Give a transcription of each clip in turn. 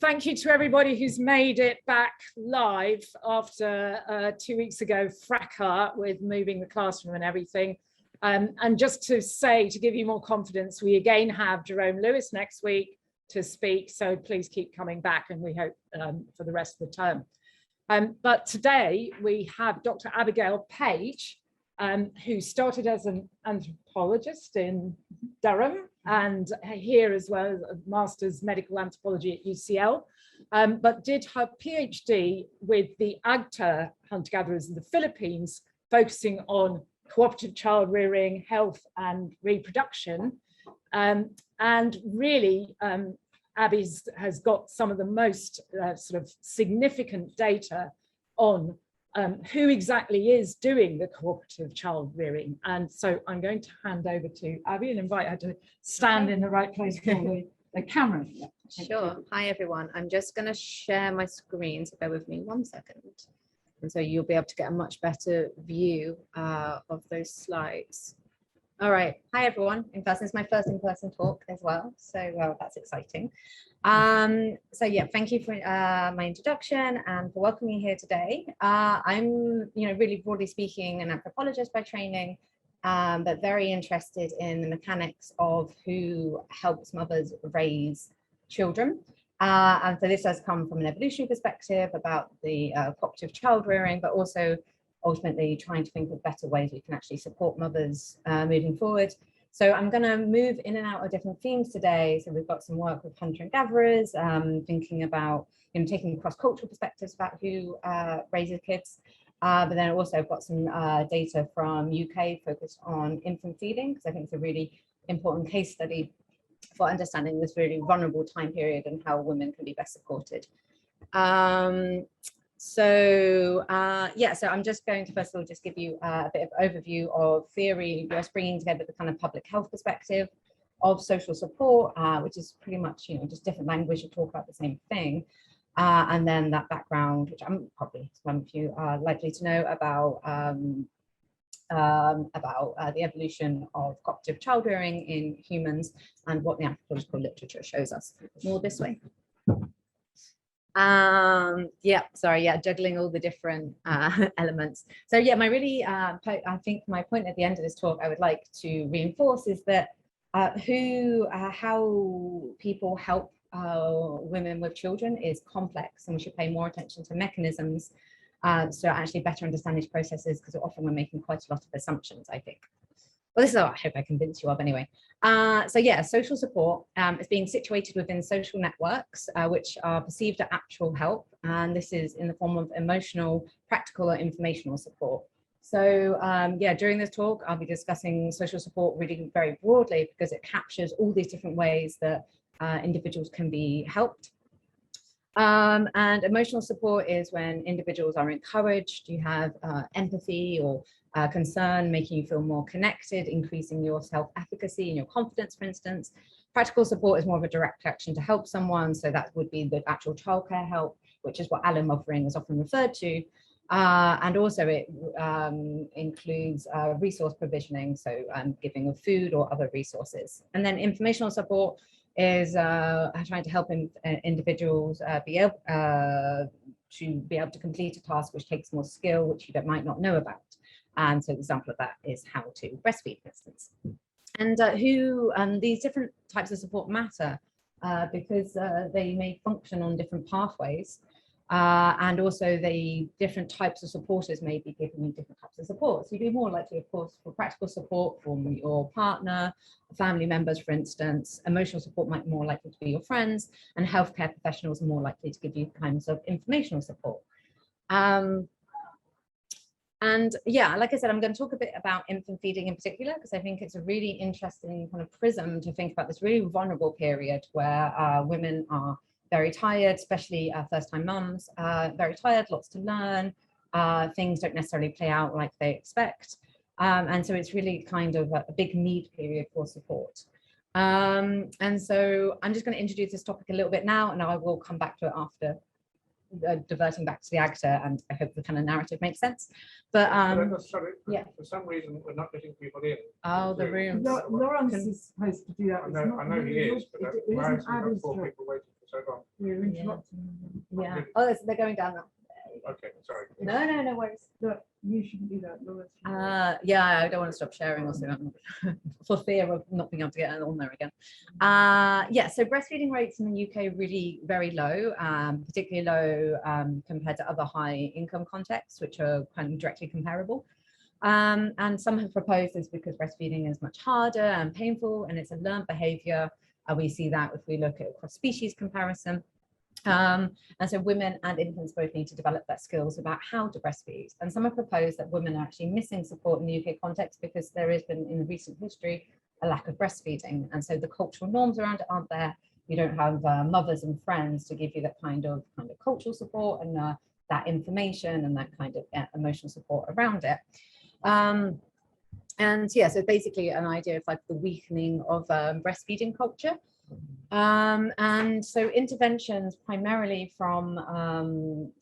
thank you to everybody who's made it back live after 2 weeks ago fracas with moving the classroom and everything. And just to say, to give you more confidence, we again have Jerome Lewis next week to speak, so please keep coming back, and we hope for the rest of the term. But today we have Dr. Abbey Page, who started as an anthropologist in Durham and here as well as a master's medical anthropology at UCL, but did her PhD with the Agta hunter-gatherers in the Philippines, focusing on cooperative child rearing, health and reproduction. And really, Abbey has got some of the most sort of significant data on who exactly is doing the cooperative child rearing. And so I'm going to hand over to Abbey and invite her to stand in the right place for the camera. Sure. Hi, everyone. I'm just going to share my screen, so bear with me 1 second. And so you'll be able to get a much better view of those slides. All right. Hi, everyone. In person, it's my first in-person talk as well. So that's exciting. So yeah, thank you for my introduction and for welcoming me here today. I'm, really broadly speaking, an anthropologist by training, but very interested in the mechanics of who helps mothers raise children. And so this has come from an evolutionary perspective about the cooperative child rearing, but also ultimately trying to think of better ways we can actually support mothers moving forward. So I'm going to move in and out of different themes today. So we've got some work with hunter and gatherers, thinking about, taking cross-cultural perspectives about who raises kids. But then also I've got some data from UK focused on infant feeding, because I think it's a really important case study for understanding this really vulnerable time period and how women can be best supported. So I'm just going to first of all just give you a bit of overview of theory, just bringing together the kind of public health perspective of social support, which is pretty much just different language to talk about the same thing, and then that background, which I'm probably some of you are likely to know about the evolution of cooperative child rearing in humans and what the anthropological literature shows us. More this way. Juggling all the different elements. So yeah, my really I think my point at the end of this talk I would like to reinforce is that how people help women with children is complex, and we should pay more attention to mechanisms so actually better understand these processes, because often we're making quite a lot of assumptions, I think. Well, this is what I hope I convince you of anyway. So yeah, social support is being situated within social networks, which are perceived as actual help. And this is in the form of emotional, practical or informational support. So yeah, during this talk, I'll be discussing social support really very broadly, because it captures all these different ways that individuals can be helped. And emotional support is when individuals are encouraged, you have empathy or concern, making you feel more connected, increasing your self-efficacy and your confidence, for instance. Practical support is more of a direct action to help someone, so that would be the actual childcare help, which is what allomothering is often referred to. And also it includes resource provisioning, so giving of food or other resources. And then informational support is trying to help individuals be able to complete a task which takes more skill, which you might not know about. And so an example of that is how to breastfeed, for instance. And these different types of support matter because they may function on different pathways. And also the different types of supporters may be giving you different types of support. So you'd be more likely, of course, for practical support from your partner, family members, for instance. Emotional support might be more likely to be your friends, and healthcare professionals are more likely to give you kinds of informational support. And yeah, like I said, I'm going to talk a bit about infant feeding in particular, because I think it's a really interesting kind of prism to think about this really vulnerable period where women are very tired, especially first-time mums, very tired, lots to learn, things don't necessarily play out like they expect. And so it's really kind of a big need period for support. And so I'm just going to introduce this topic a little bit now, and I will come back to it after diverting back to the Agta, and I hope the kind of narrative makes sense. But sorry, yeah, for some reason we're not letting people in. Oh, the room. Lawrence is supposed to do that. I know he is, but it isn't Abby's job. people waiting for sorry, go on. You're interrupting. Yeah. Oh, they're going down now. Okay, sorry. No worries. Look, you shouldn't do that, Laura. Yeah, I don't want to stop sharing also for fear of not being able to get on there again. Yeah, so breastfeeding rates in the UK really very low, particularly low compared to other high income contexts, which are kind of directly comparable. And some have proposed this because breastfeeding is much harder and painful, and it's a learned behavior. We see that if we look at cross species comparison. And so women and infants both need to develop their skills about how to breastfeed. And some have proposed that women are actually missing support in the UK context because there has been in recent history a lack of breastfeeding. And so the cultural norms around it aren't there. You don't have mothers and friends to give you that kind of cultural support and that information and that kind of emotional support around it. And yeah, so basically an idea of like the weakening of breastfeeding culture. And so interventions primarily from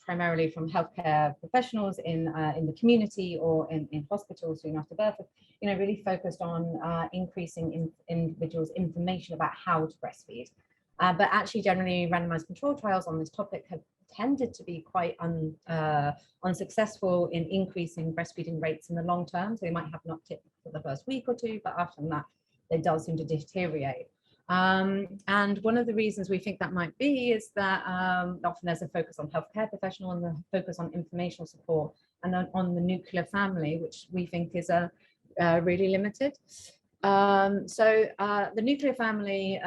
healthcare professionals in the community or in hospitals soon after birth, really focused on increasing individuals' information about how to breastfeed. But actually, generally, randomized control trials on this topic have tended to be quite unsuccessful in increasing breastfeeding rates in the long term. So they might have an uptick for the first week or two, but after that, they does seem to deteriorate. And one of the reasons we think that might be is that often there's a focus on healthcare professional and the focus on informational support and on the nuclear family, which we think is really limited. So the nuclear family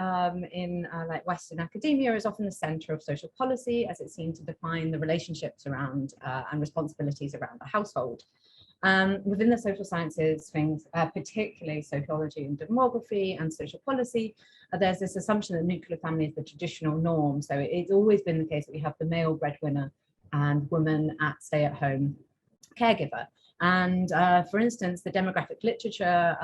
in like Western academia is often the center of social policy, as it seems to define the relationships around and responsibilities around the household. Within the social sciences, things, particularly sociology and demography and social policy, there's this assumption that nuclear family is the traditional norm. So it's always been the case that we have the male breadwinner and woman at stay-at-home caregiver. And for instance, the demographic literature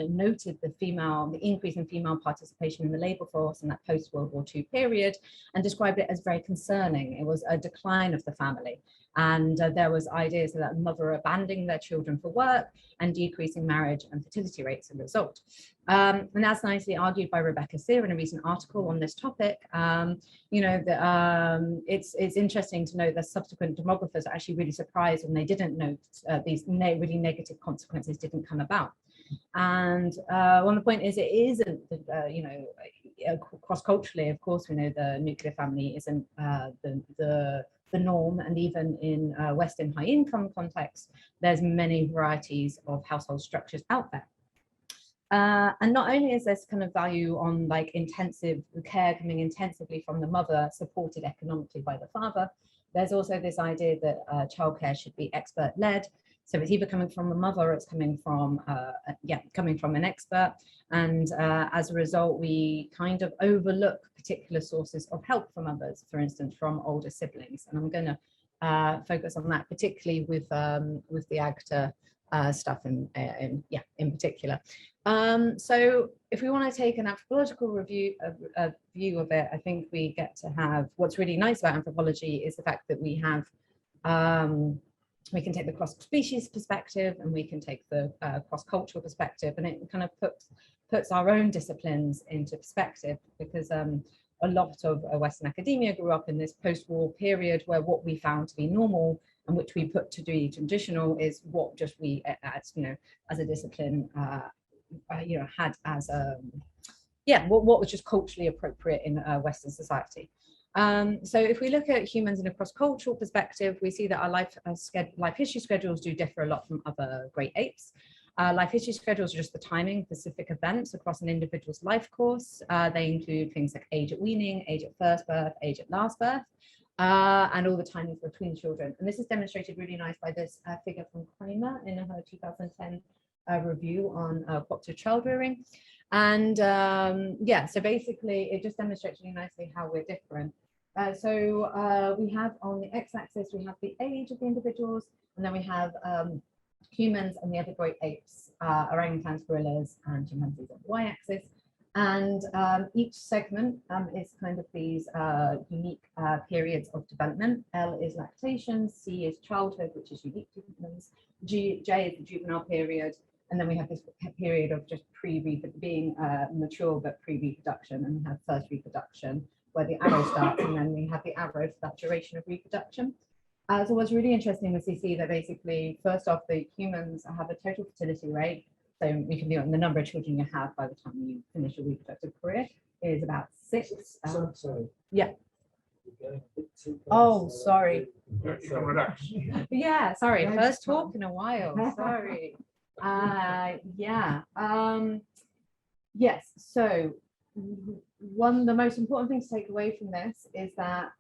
noted the increase in female participation in the labour force in that post-World War II period and described it as very concerning. It was a decline of the family. And there was ideas that mother abandoning their children for work and decreasing marriage and fertility rates as a result. And that's nicely argued by Rebecca Sear in a recent article on this topic. It's interesting to note that subsequent demographers are actually really surprised when they didn't note these really negative consequences didn't come about. And one of the point is it isn't, cross-culturally, of course, we know the nuclear family isn't the norm, and even in Western high-income contexts, there's many varieties of household structures out there. And not only is this kind of value on like intensive care coming intensively from the mother, supported economically by the father, there's also this idea that childcare should be expert-led. So it's either coming from a mother or it's coming from an expert. And as a result, we kind of overlook particular sources of help from others, for instance, from older siblings. And I'm going to focus on that, particularly with the Agta stuff in particular. So if we want to take an anthropological view of it, I think we get to have, what's really nice about anthropology is the fact that we have we can take the cross-species perspective and we can take the cross-cultural perspective, and it kind of puts our own disciplines into perspective, because a lot of Western academia grew up in this post-war period where what we found to be normal and which we put to be traditional is what just we as a discipline had as what was just culturally appropriate in Western society. So if we look at humans in a cross-cultural perspective, we see that our life history schedules do differ a lot from other great apes. Life history schedules are just the timing of specific events across an individual's life course. They include things like age at weaning, age at first birth, age at last birth, and all the timings between children. And this is demonstrated really nice by this figure from Kramer in her 2010 review on cooperative childrearing. And so basically it just demonstrates really nicely how we're different. So we have on the x-axis, we have the age of the individuals, and then we have humans and the other great apes, orangutans, gorillas, and chimpanzees on the y-axis. And each segment is kind of these unique periods of development. L is lactation, C is childhood, which is unique to humans, J is the juvenile period, and then we have this period of just being mature but pre-reproduction, and we have first reproduction, where the arrow starts, and then we have the arrow for that duration of reproduction. So what's really interesting was you see that basically, first off, the humans have a total fertility rate. So we can be on the number of children you have by the time you finish your reproductive career is about 6. Sorry. Yeah. You're going a bit too Oh, fast. sorry. You can relax. Yeah, sorry. Yeah, First it's fine. talk in a while. Sorry. Yeah. Yes. So the most important thing to take away from this is that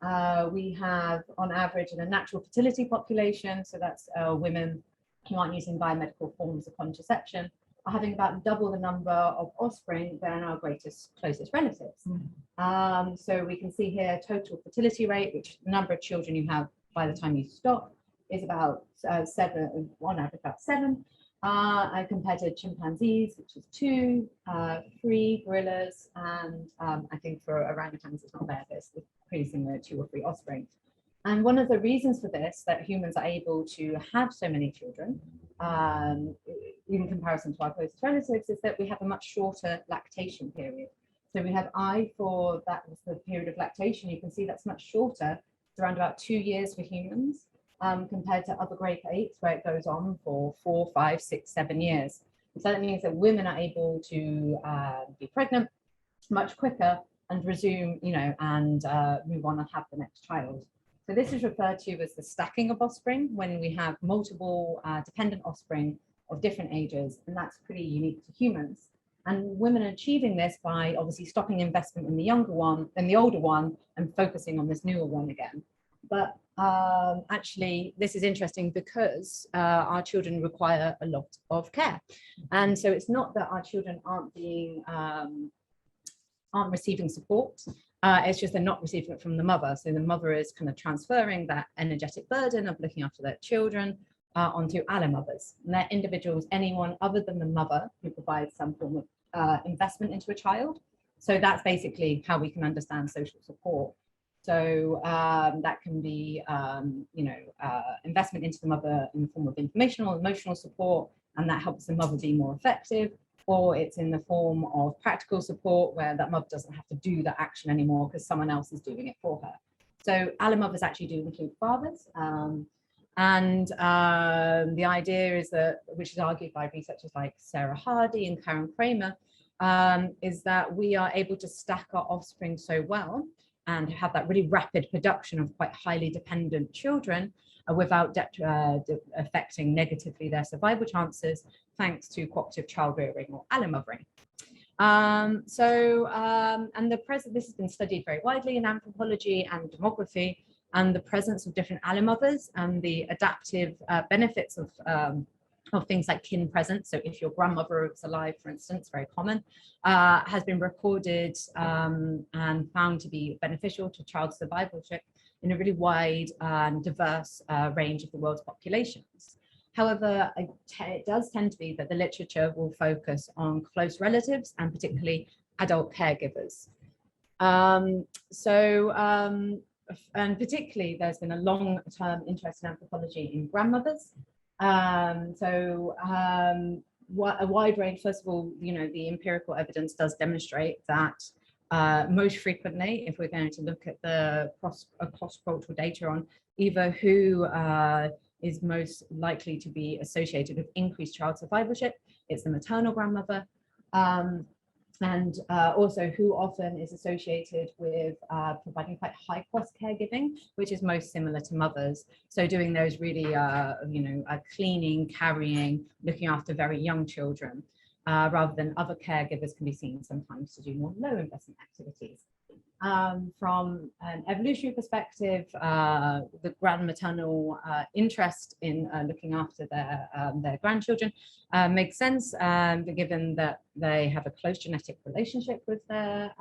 we have, on average, in a natural fertility population, so that's women who aren't using biomedical forms of contraception, are having about double the number of offspring than our closest relatives. So we can see here total fertility rate, which the number of children you have by the time you stop is about 7, on average about 7, compared to chimpanzees, which is 2, 3 gorillas, and I think for orangutans it's not there, but it's pretty similar, 2 or 3 offspring. And one of the reasons for this, that humans are able to have so many children, in comparison to our closest relatives, is that we have a much shorter lactation period. So we have for that was the period of lactation. You can see that's much shorter. It's around about 2 years for humans, compared to other grape apes, where it goes on for 4, 5, 6, 7 years. So that means that women are able to be pregnant much quicker and resume, and move on and have the next child. So this is referred to as the stacking of offspring, when we have multiple dependent offspring of different ages, and that's pretty unique to humans. And women are achieving this by obviously stopping investment in the younger one and the older one and focusing on this newer one again. But actually, this is interesting because our children require a lot of care. And so it's not that our children aren't receiving support. It's just they're not receiving it from the mother. So the mother is kind of transferring that energetic burden of looking after their children onto allomothers. And they're individuals, anyone other than the mother, who provides some form of investment into a child. So that's basically how we can understand social support. So that can be, investment into the mother in the form of informational, emotional support, and that helps the mother be more effective. Or it's in the form of practical support, where that mother doesn't have to do the action anymore because someone else is doing it for her. So allomothers actually do include fathers. The idea is that, which is argued by researchers like Sarah Hardy and Karen Kramer, is that we are able to stack our offspring so well and have that really rapid production of quite highly dependent children without affecting negatively their survival chances, thanks to cooperative childrearing or allomothering. This has been studied very widely in anthropology and demography, and the presence of different allomothers and the adaptive benefits of things like kin presence. So if your grandmother is alive, for instance, very common, has been recorded and found to be beneficial to child survivorship in a really wide and diverse range of the world's populations. However, it does tend to be that the literature will focus on close relatives and particularly adult caregivers. And particularly, there's been a long-term interest in anthropology in grandmothers. A wide range, first of all, the empirical evidence does demonstrate that most frequently, if we're going to look at the cross-cultural data on either who is most likely to be associated with increased child survivorship, it's the maternal grandmother, and also who often is associated with providing quite high-cost caregiving, which is most similar to mothers. So doing those really, cleaning, carrying, looking after very young children, rather than other caregivers can be seen sometimes to do more low investment activities. From an evolutionary perspective, the grandmaternal interest in looking after their grandchildren makes sense, given that they have a close genetic relationship with their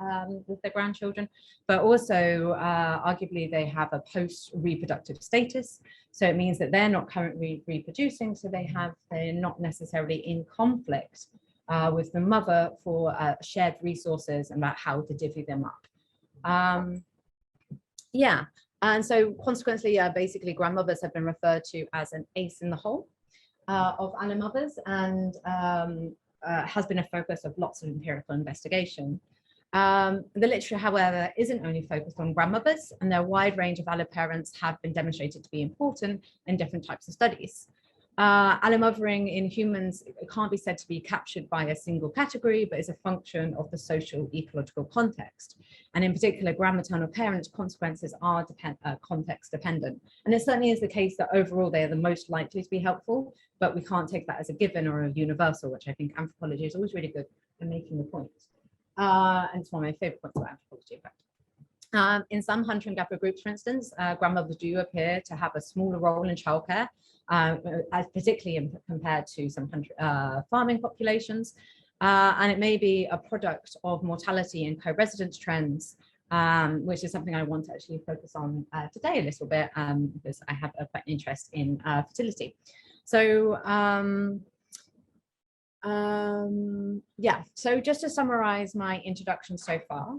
grandchildren, but also arguably they have a post-reproductive status. So it means that they're not currently reproducing, so they're not necessarily in conflict with the mother for shared resources about how to divvy them up. And so consequently, basically grandmothers have been referred to as an ace in the hole of allomothers, and has been a focus of lots of empirical investigation. The literature, however, isn't only focused on grandmothers, and their wide range of alloparents have been demonstrated to be important in different types of studies. Allomothering in humans can't be said to be captured by a single category, but is a function of the social ecological context. And in particular, grandmaternal parent consequences are context dependent. And it certainly is the case that overall they are the most likely to be helpful, but we can't take that as a given or a universal, which I think anthropology is always really good at making the point. And it's one of my favorite points about anthropology, in fact. In some hunter and gatherer groups, for instance, grandmothers do appear to have a smaller role in childcare, particularly compared to some farming populations. And it may be a product of mortality and co-residence trends, which is something I want to actually focus on today a little bit, because I have quite an interest in fertility. So, yeah, so just to summarize my introduction so far,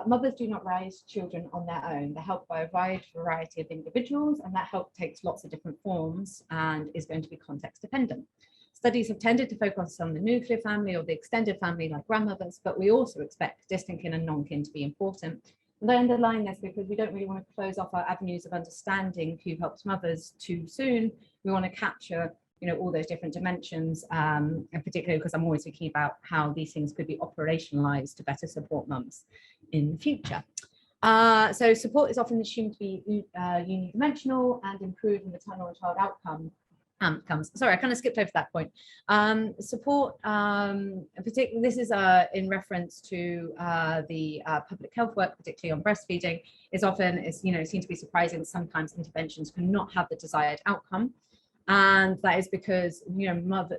mothers do not raise children on their own. They're helped by a wide variety of individuals, and that help takes lots of different forms and is going to be context dependent. Studies have tended to focus on the nuclear family or the extended family like grandmothers, but we also expect distant kin and non-kin to be important. And I underline this because we don't really want to close off our avenues of understanding who helps mothers too soon. We want to capture, you know, all those different dimensions, and particularly because I'm always thinking about how these things could be operationalized to better support mums in the future. So support is often assumed to be unidimensional and improve maternal and child outcomes. Sorry, I kind of skipped over that point. Support, particularly, this is in reference to the public health work, particularly on breastfeeding, is often, seen to be surprising. Sometimes interventions cannot have the desired outcome. And that is because,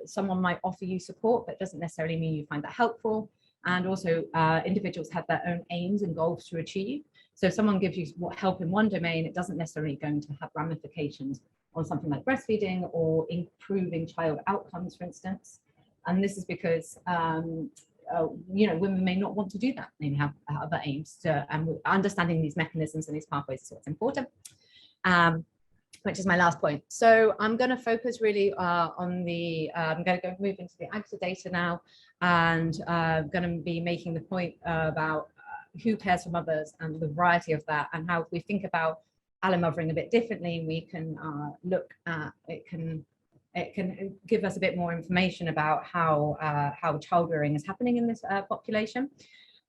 someone might offer you support, but doesn't necessarily mean you find that helpful. And also individuals have their own aims and goals to achieve. So if someone gives you help in one domain, it doesn't necessarily going to have ramifications on something like breastfeeding or improving child outcomes, for instance. And this is because, women may not want to do that. They may have other aims. And understanding these mechanisms and these pathways is what's important. Which is my last point. So I'm going to focus really on I'm going to move into the Agta data now, and I'm going to be making the point about who cares for mothers and the variety of that, and how if we think about allomothering a bit differently, we can look at it can give us a bit more information about how childrearing is happening in this population.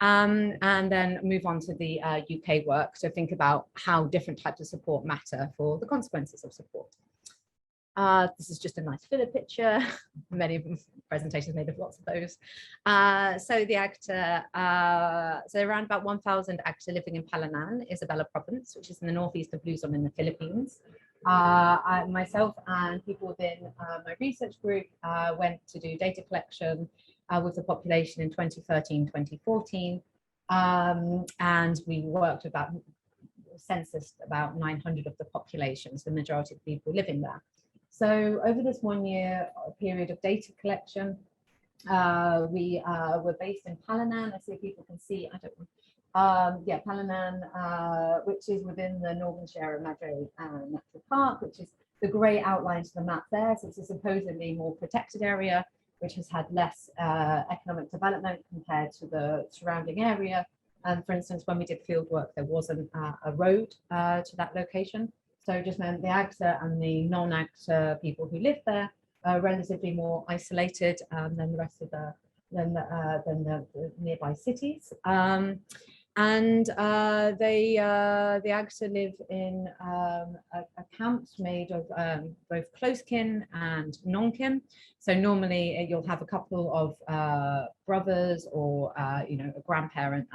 And then move on to the UK work. So think about how different types of support matter for the consequences of support. This is just a nice filler picture. Many presentations made of lots of those. So the Agta, so around about 1,000 Agta living in Palanan, Isabela province, which is in the northeast of Luzon in the Philippines. Myself and people within my research group went to do data collection with the population in 2013, 2014. And we worked censused about 900 of the populations, the majority of people living there. So over this 1 year period of data collection, we were based in Palanan. I see if people can see, Palanan, which is within the Northern Sierra Madre Natural Park, which is the grey outline to the map there. So it's a supposedly more protected area, which has had less economic development compared to the surrounding area. And for instance, when we did field work, there wasn't a road to that location. So just meant the Agta and the non-Agta people who live there are relatively more isolated than the rest of the nearby cities. The Agta live in a camps made of both close kin and non-kin. So normally you'll have a couple of brothers or a grandparent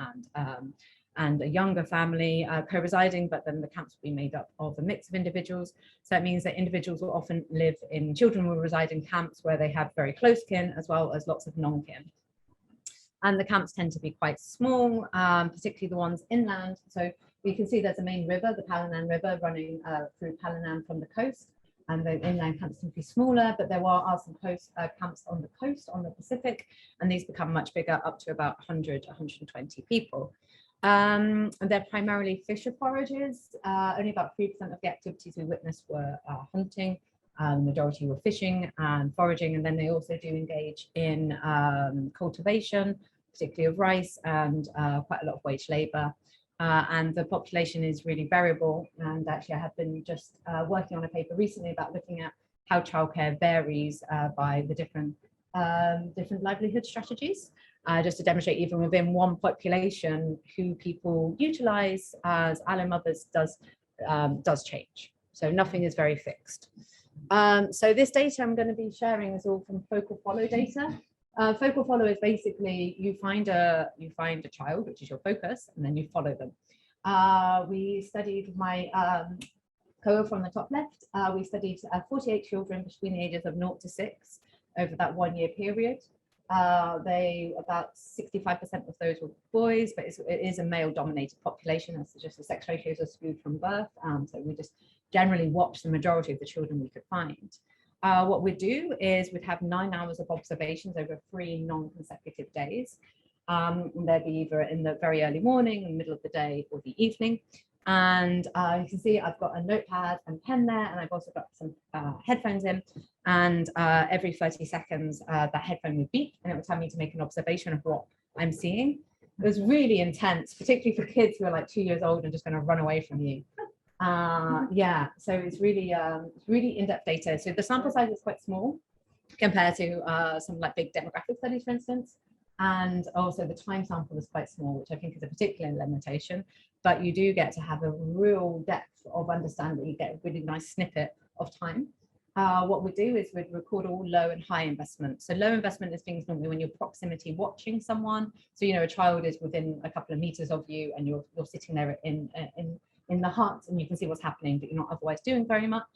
and a younger family co-residing, but then the camps will be made up of a mix of individuals. So that means that individuals will often children will reside in camps where they have very close kin as well as lots of non-kin. And the camps tend to be quite small, particularly the ones inland. So you can see there's a main river, the Palanan River, running through Palanan from the coast. And the inland camps tend to be smaller, but there are some camps on the coast, on the Pacific, and these become much bigger, up to about 100, 120 people. And they're primarily fisher foragers. Only about 3% of the activities we witnessed were hunting. The majority were fishing and foraging, and then they also do engage in cultivation particularly of rice, and quite a lot of wage labour. And the population is really variable. And actually, I have been just working on a paper recently about looking at how childcare varies by the different livelihood strategies, just to demonstrate even within one population who people utilise as allomothers does change. So nothing is very fixed. So this data I'm going to be sharing is all from focal follow data. Focal follow is basically you find a child, which is your focus, and then you follow them. We studied my cohort from the top left. We studied 48 children between the ages of 0 to 6 over that 1 year period. About 65% of those were boys, but it is a male dominated population. That's just the sex ratios are skewed from birth. So we just generally watch the majority of the children we could find. What we'd do is we'd have 9 hours of observations over 3 non-consecutive days. And they'd be either in the very early morning, in the middle of the day, or the evening. And you can see I've got a notepad and pen there, and I've also got some headphones in. And every 30 seconds, the headphone would beep, and it would tell me to make an observation of what I'm seeing. It was really intense, particularly for kids who are like 2 years old and just going to run away from you. Yeah, so it's really in-depth data. So the sample size is quite small compared to some like big demographic studies, for instance. And also the time sample is quite small, which I think is a particular limitation, but you do get to have a real depth of understanding. You get a really nice snippet of time. What we do is we'd record all low and high investment. So low investment is things normally when you're proximity watching someone. So, you know, a child is within a couple of meters of you and you're sitting there in the hut and you can see what's happening, but you're not otherwise doing very much.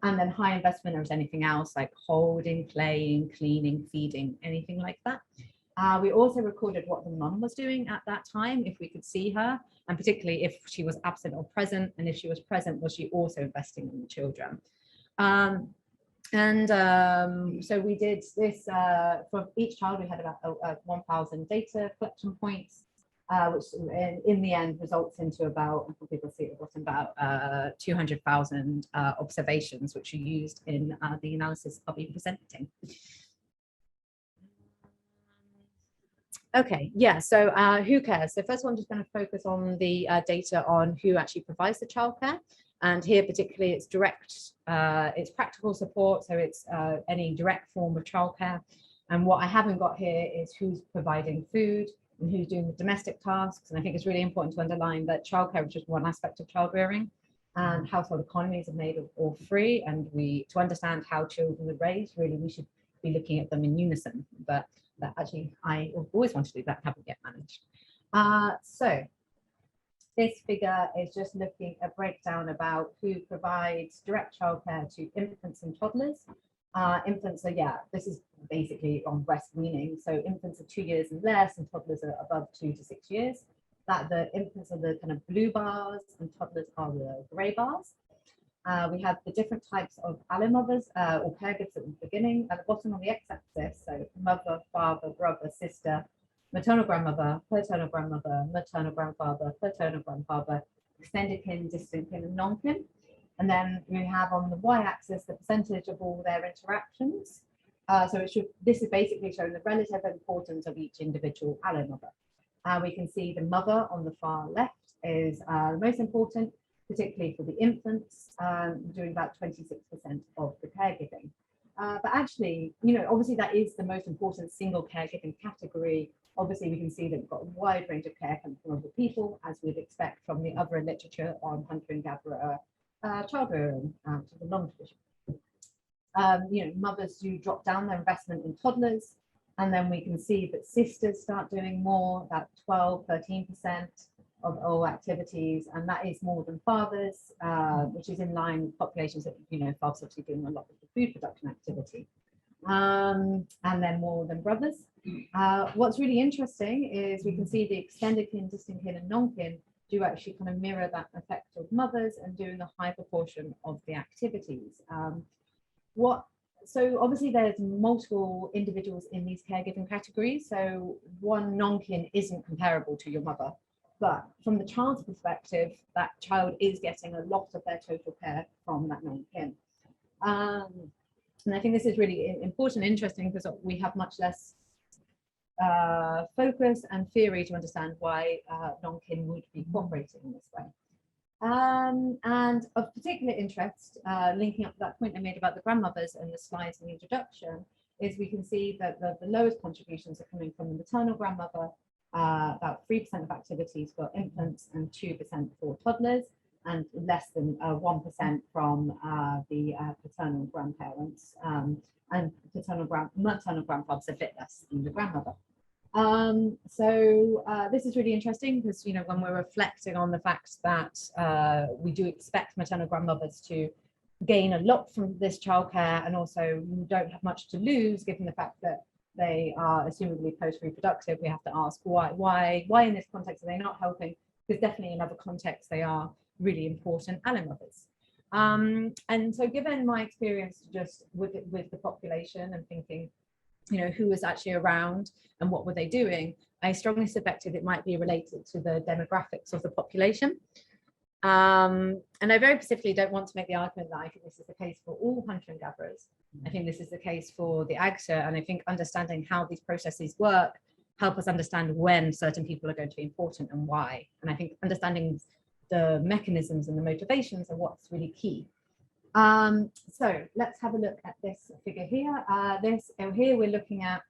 And then high investment is anything else like holding, playing, cleaning, feeding, anything like that. We also recorded what the mum was doing at that time, if we could see her, and particularly if she was absent or present, and if she was present, was she also investing in the children? So we did this for each child. We had about 1,000 data collection points, which in the end results into about, I think people see it was about 200,000 observations, which are used in the analysis I'll be presenting. Okay, yeah, so who cares? So first of all, I'm just going to focus on the data on who actually provides the childcare. And here particularly it's direct, it's practical support, so it's any direct form of childcare. And what I haven't got here is who's providing food and who's doing the domestic tasks. And I think it's really important to underline that childcare is just one aspect of childrearing, and household economies are made of all three. And to understand how children are raised, really we should be looking at them in unison. But that actually I always want to do that, haven't yet managed. So this figure is just looking at a breakdown about who provides direct childcare to infants and toddlers. Infants are, yeah, this is basically on breast weaning. So infants are 2 years and less, and toddlers are above 2 to 6 years. That the infants are the kind of blue bars and toddlers are the grey bars. We have the different types of allomothers or caregivers at the beginning. At the bottom on the x-axis, so mother, father, brother, sister, maternal grandmother, paternal grandmother, maternal grandfather, paternal grandfather, extended kin, distant kin, and non-kin. And then we have on the y-axis the percentage of all their interactions. So this is basically showing the relative importance of each individual allomother. We can see the mother on the far left is the most important, particularly for the infants, doing about 26% of the caregiving. But actually, you know, obviously that is the most important single caregiving category. Obviously, we can see that we've got a wide range of care coming from other people, as we'd expect from the other literature on hunter and gatherer childrearing, to the long tradition. You know, mothers do drop down their investment in toddlers, and then we can see that sisters start doing more, about 12, 13%. Of all activities, and that is more than fathers, which is in line with populations that, you know, fathers obviously doing a lot of the food production activity, and then more than brothers. What's really interesting is we can see the extended kin, distant kin, and non-kin do actually kind of mirror that effect of mothers and doing a high proportion of the activities. So obviously there's multiple individuals in these caregiving categories, so one non-kin isn't comparable to your mother. But from the child's perspective, that child is getting a lot of their total care from that non-kin. And I think this is really important and interesting because we have much less focus and theory to understand why non-kin would be cooperating in this way. And of particular interest, linking up to that point I made about the grandmothers and the slides in the introduction, is we can see that the lowest contributions are coming from the maternal grandmother, about 3% of activities for infants and 2% for toddlers, and less than 1% from the paternal grandparents, and maternal grandfathers a bit less than the grandmother. So this is really interesting because, you know, when we're reflecting on the fact that we do expect maternal grandmothers to gain a lot from this childcare, and also don't have much to lose, given the fact that they are assumably post-reproductive, we have to ask why in this context are they not helping? Because definitely in other contexts they are really important allomothers. And so given my experience just with the population and thinking, you know, who was actually around and what were they doing, I strongly suspected it might be related to the demographics of the population. And I very specifically don't want to make the argument that I think this is the case for all hunter and gatherers. I think this is the case for the Agta, and I think understanding how these processes work help us understand when certain people are going to be important and why. And I think understanding the mechanisms and the motivations are what's really key. So let's have a look at this figure here. Here we're looking at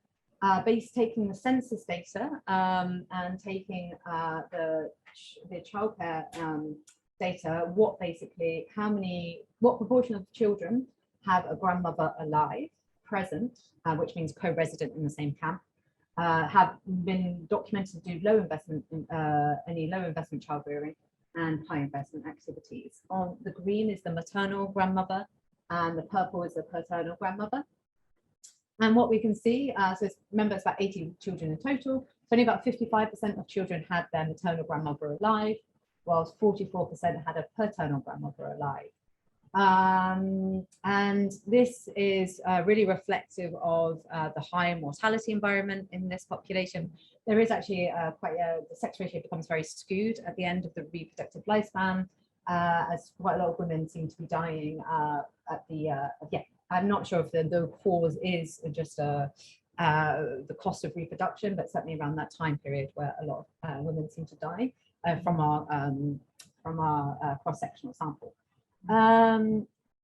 taking the census data and taking the childcare data, what proportion of children have a grandmother alive, present, which means co-resident in the same camp, have been documented to do low investment, any low investment child rearing, and high investment activities. On the green is the maternal grandmother, and the purple is the paternal grandmother. And what we can see, so remember it's about 80 children in total, so only about 55% of children had their maternal grandmother alive, whilst 44% had a paternal grandmother alive. And this is really reflective of the high mortality environment in this population. There is actually the sex ratio becomes very skewed at the end of the reproductive lifespan, as quite a lot of women seem to be dying at the, I'm not sure if the cause is just the cost of reproduction, but certainly around that time period where a lot of women seem to die from our cross-sectional sample.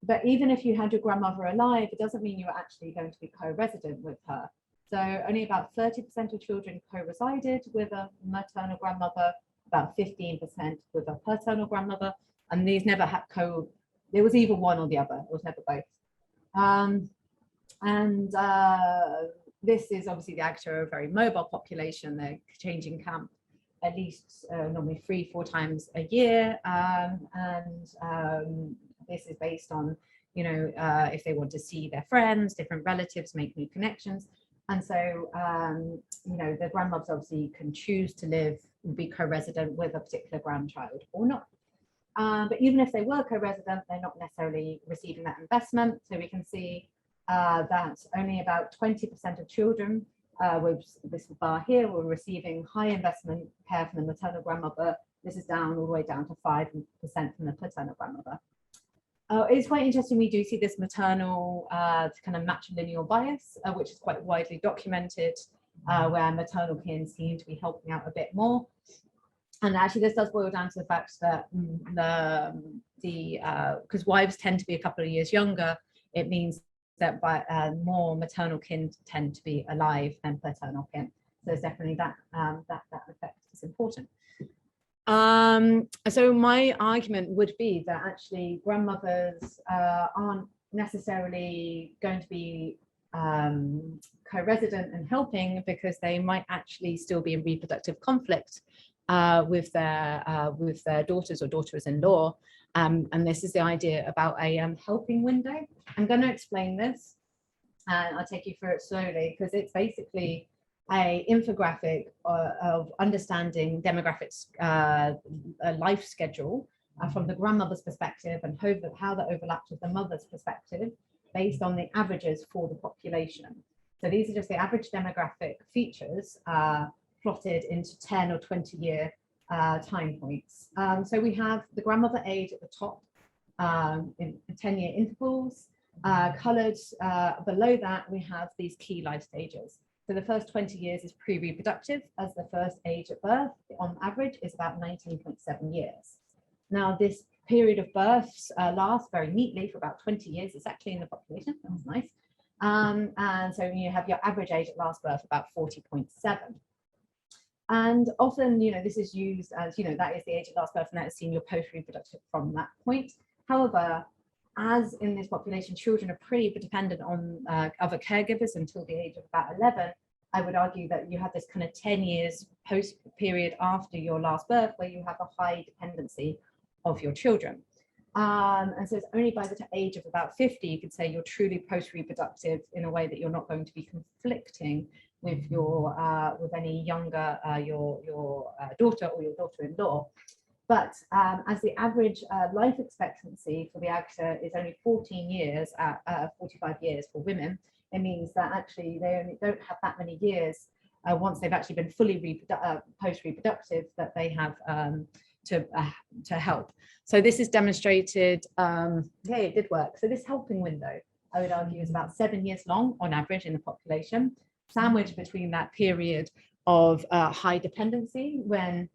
But even if you had your grandmother alive, it doesn't mean you're actually going to be co-resident with her. So only about 30% of children co-resided with a maternal grandmother, about 15% with a paternal grandmother, and these never had there was either one or the other, it was never both. This is obviously the Agta, a very mobile population. They're changing camp at least normally 3-4 times a year, this is based on, you know, if they want to see their friends, different relatives, make new connections. And so, you know, the grandmothers obviously can choose to be co-resident with a particular grandchild or not. But even if they were co-resident, they're not necessarily receiving that investment. So we can see that only about 20% of children with this bar here were receiving high investment care from the maternal grandmother. This is down all the way down to 5% from the paternal grandmother. It's quite interesting, we do see this maternal kind of matrilineal bias, which is quite widely documented, where maternal kin seem to be helping out a bit more. And actually this does boil down to the fact that because wives tend to be a couple of years younger, it means that more maternal kin tend to be alive than paternal kin. So there's definitely that effect is important. So my argument would be that actually grandmothers aren't necessarily going to be co-resident and helping, because they might actually still be in reproductive conflict with their daughters or daughters-in-law. And this is the idea about a helping window. I'm going to explain this, and I'll take you through it slowly, because it's basically an infographic of understanding demographics, a life schedule from the grandmother's perspective, and how that overlaps with the mother's perspective based on the averages for the population. So these are just the average demographic features plotted into 10 or 20 year time points. So we have the grandmother age at the top in 10-year intervals. Coloured below that, we have these key life stages. So So the first 20 years is pre-reproductive, as the first age at birth on average is about 19.7 years. Now this period of births lasts very neatly for about 20 years. It's actually in the population, that's nice. And so you have your average age at last birth about 40.7. And often, this is used as, that is the age of last birth, and that is seen your post-reproductive from that point. However, as in this population, children are pretty dependent on other caregivers until the age of about 11. I would argue that you have this kind of 10 years post period after your last birth where you have a high dependency of your children. And so it's only by the age of about 50 you could say you're truly post-reproductive in a way that you're not going to be conflicting with your with any younger your daughter or your daughter-in-law. But as the average life expectancy for the Agta is only 14 years at 45 years for women, it means that actually they only don't have that many years once they've actually been fully post-reproductive that they have to help. So this is demonstrated, it did work. So this helping window, I would argue, is about 7 years long on average in the population, sandwiched between that period of high dependency when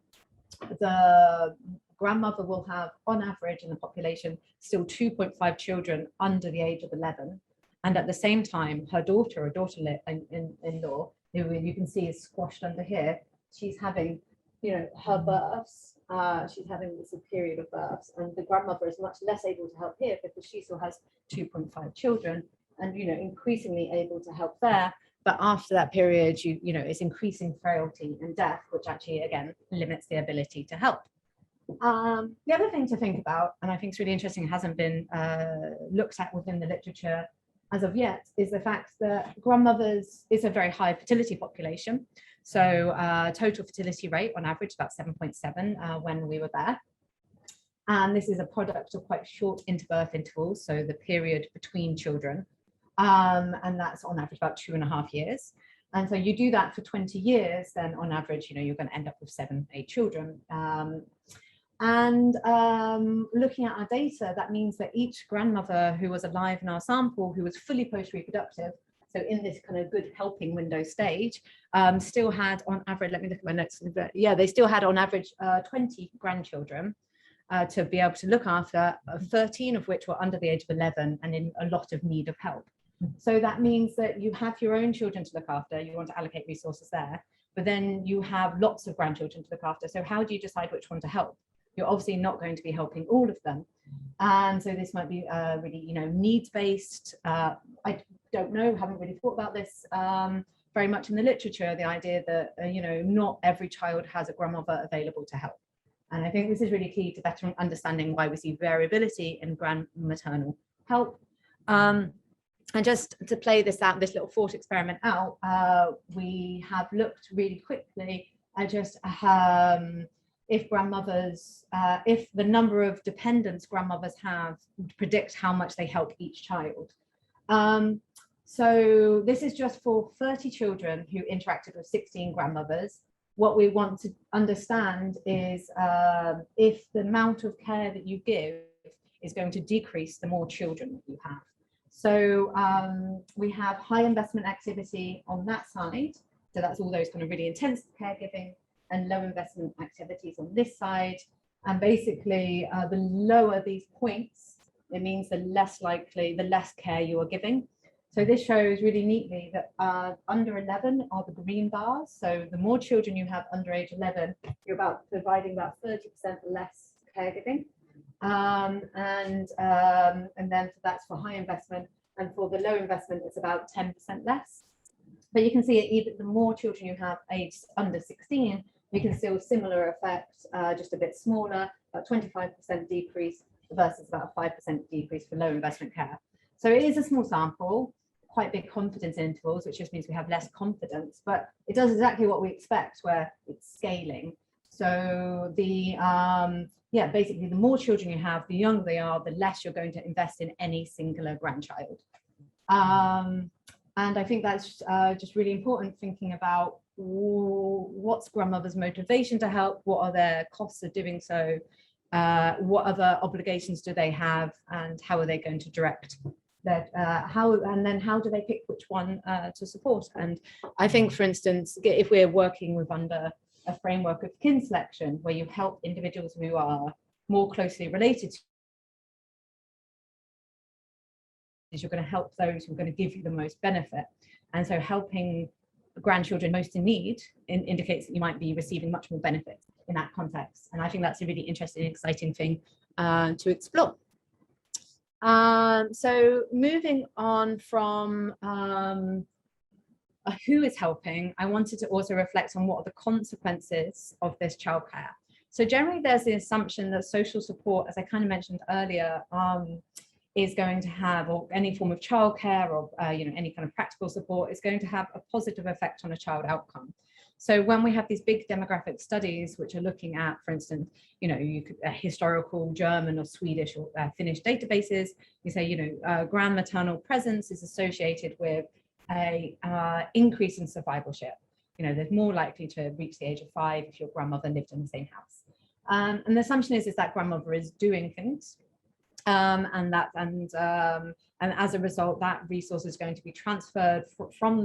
the grandmother will have on average in the population still 2.5 children under the age of 11. And at the same time, her daughter or daughter-in-law, who you can see is squashed under here, she's having, her births, she's having this period of births, and the grandmother is much less able to help here because she still has 2.5 children and, increasingly able to help there. But after that period, it's increasing frailty and death, which actually, again, limits the ability to help. The other thing to think about, and I think it's really interesting, hasn't been looked at within the literature as of yet, is the fact that grandmothers is a very high fertility population. So total fertility rate on average about 7.7 when we were there. And this is a product of quite short interbirth intervals, so the period between children. And that's on average about 2.5 years. And so you do that for 20 years, then on average, you're going to end up with 7-8 children. Looking at our data, that means that each grandmother who was alive in our sample, who was fully post-reproductive, so in this kind of good helping window stage, still had on average, let me look at my notes, yeah, they still had on average 20 grandchildren to be able to look after, 13 of which were under the age of 11 and in a lot of need of help. So that means that you have your own children to look after, you want to allocate resources there, but then you have lots of grandchildren to look after. So how do you decide which one to help? You're obviously not going to be helping all of them. And so this might be really, needs-based. I don't know, haven't really thought about this very much in the literature, the idea that, not every child has a grandmother available to help. And I think this is really key to better understanding why we see variability in grandmaternal help. And just to play this little thought experiment out, we have looked really quickly at just if grandmothers, if the number of dependents grandmothers have predict how much they help each child. So this is just for 30 children who interacted with 16 grandmothers. What we want to understand is if the amount of care that you give is going to decrease the more children that you have. So we have high investment activity on that side. So that's all those kind of really intense caregiving, and low investment activities on this side. And basically the lower these points, it means the less likely, the less care you are giving. So this shows really neatly that under 11 are the green bars. So the more children you have under age 11, you're providing about 30% less caregiving. And then that's for high investment, and for the low investment, it's about 10% less. But you can see even the more children you have aged under 16, you can see a similar effect, just a bit smaller, about 25% decrease versus about a 5% decrease for low investment care. So it is a small sample, quite big confidence intervals, which just means we have less confidence, but it does exactly what we expect, where it's scaling. So basically the more children you have, the younger they are, the less you're going to invest in any singular grandchild. And I think that's just really important, thinking about what's grandmother's motivation to help, what are their costs of doing so, what other obligations do they have, and how are they going to direct that how do they pick which one to support? And I think, for instance, if we're working with under a framework of kin selection, where you help individuals who are more closely related to, you're going to help those who are going to give you the most benefit. And so helping grandchildren most in need indicates that you might be receiving much more benefit in that context. And I think that's a really interesting and exciting thing to explore. So moving on from who is helping, I wanted to also reflect on what are the consequences of this childcare. So generally there's the assumption that social support, as I kind of mentioned earlier, is going to have, or any form of childcare or any kind of practical support is going to have a positive effect on a child outcome. So when we have these big demographic studies which are looking at, for instance, historical German or Swedish or Finnish databases, you say, grandmaternal presence is associated with a increase in survivalship. They're more likely to reach the age of 5 if your grandmother lived in the same house. And the assumption is that grandmother is doing things, and as a result, that resource is going to be transferred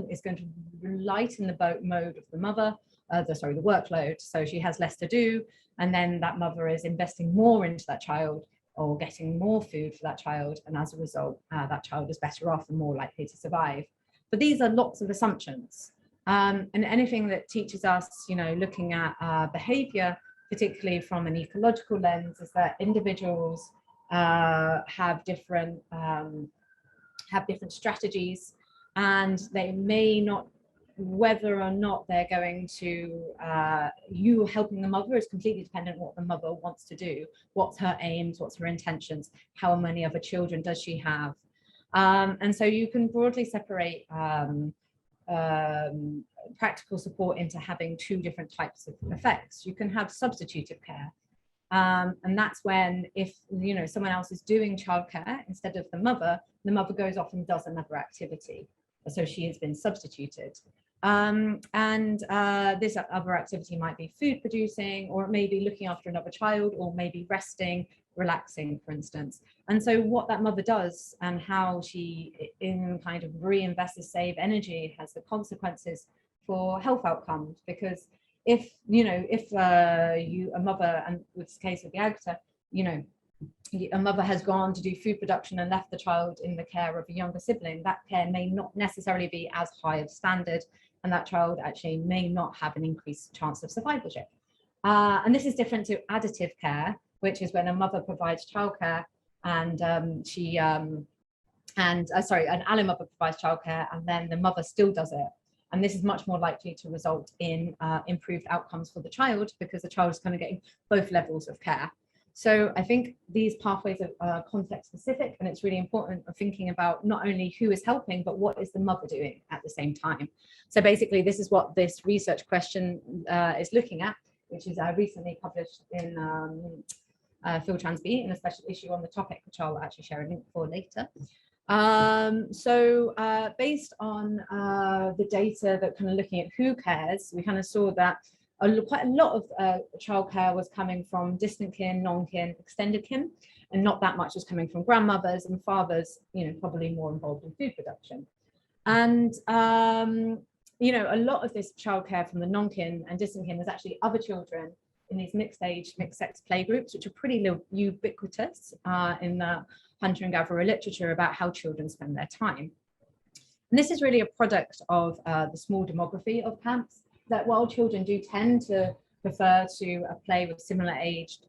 is going to lighten the mode of the mother, the workload. So she has less to do, and then that mother is investing more into that child or getting more food for that child, and as a result, that child is better off and more likely to survive. But these are lots of assumptions, and anything that teaches us, looking at behavior, particularly from an ecological lens, is that individuals have different strategies, and they may not, whether or not they're going to, you helping the mother is completely dependent on what the mother wants to do, what's her aims, what's her intentions, how many other children does she have. And so you can broadly separate practical support into having 2 different types of effects. You can have substitutive care. And that's when, if someone else is doing childcare instead of the mother goes off and does another activity, so she has been substituted. This other activity might be food producing, or it may be looking after another child, or maybe resting, relaxing, for instance. And so what that mother does and how she in kind of reinvests, save energy, has the consequences for health outcomes. Because if a mother, and with this case of the Agta, a mother has gone to do food production and left the child in the care of a younger sibling, that care may not necessarily be as high of standard, and that child actually may not have an increased chance of survivorship. And this is different to additive care, which is when a mother provides childcare and an allo mother provides childcare, and then the mother still does it. And this is much more likely to result in improved outcomes for the child, because the child is kind of getting both levels of care. So I think these pathways are context specific, and it's really important of thinking about not only who is helping, but what is the mother doing at the same time. So basically, this is what this research question is looking at, which is recently published in Phil Transby in a special issue on the topic, which I'll actually share a link for later. Based on the data that kind of looking at who cares, we kind of saw that quite a lot of childcare was coming from distant kin, non-kin, extended kin, and not that much was coming from grandmothers and fathers, probably more involved in food production. And a lot of this childcare from the non-kin and distant kin was actually other children in these mixed age, mixed sex play groups, which are pretty ubiquitous in the hunter and gatherer literature about how children spend their time. And this is really a product of the small demography of camps, that while children do tend to prefer to play with similar aged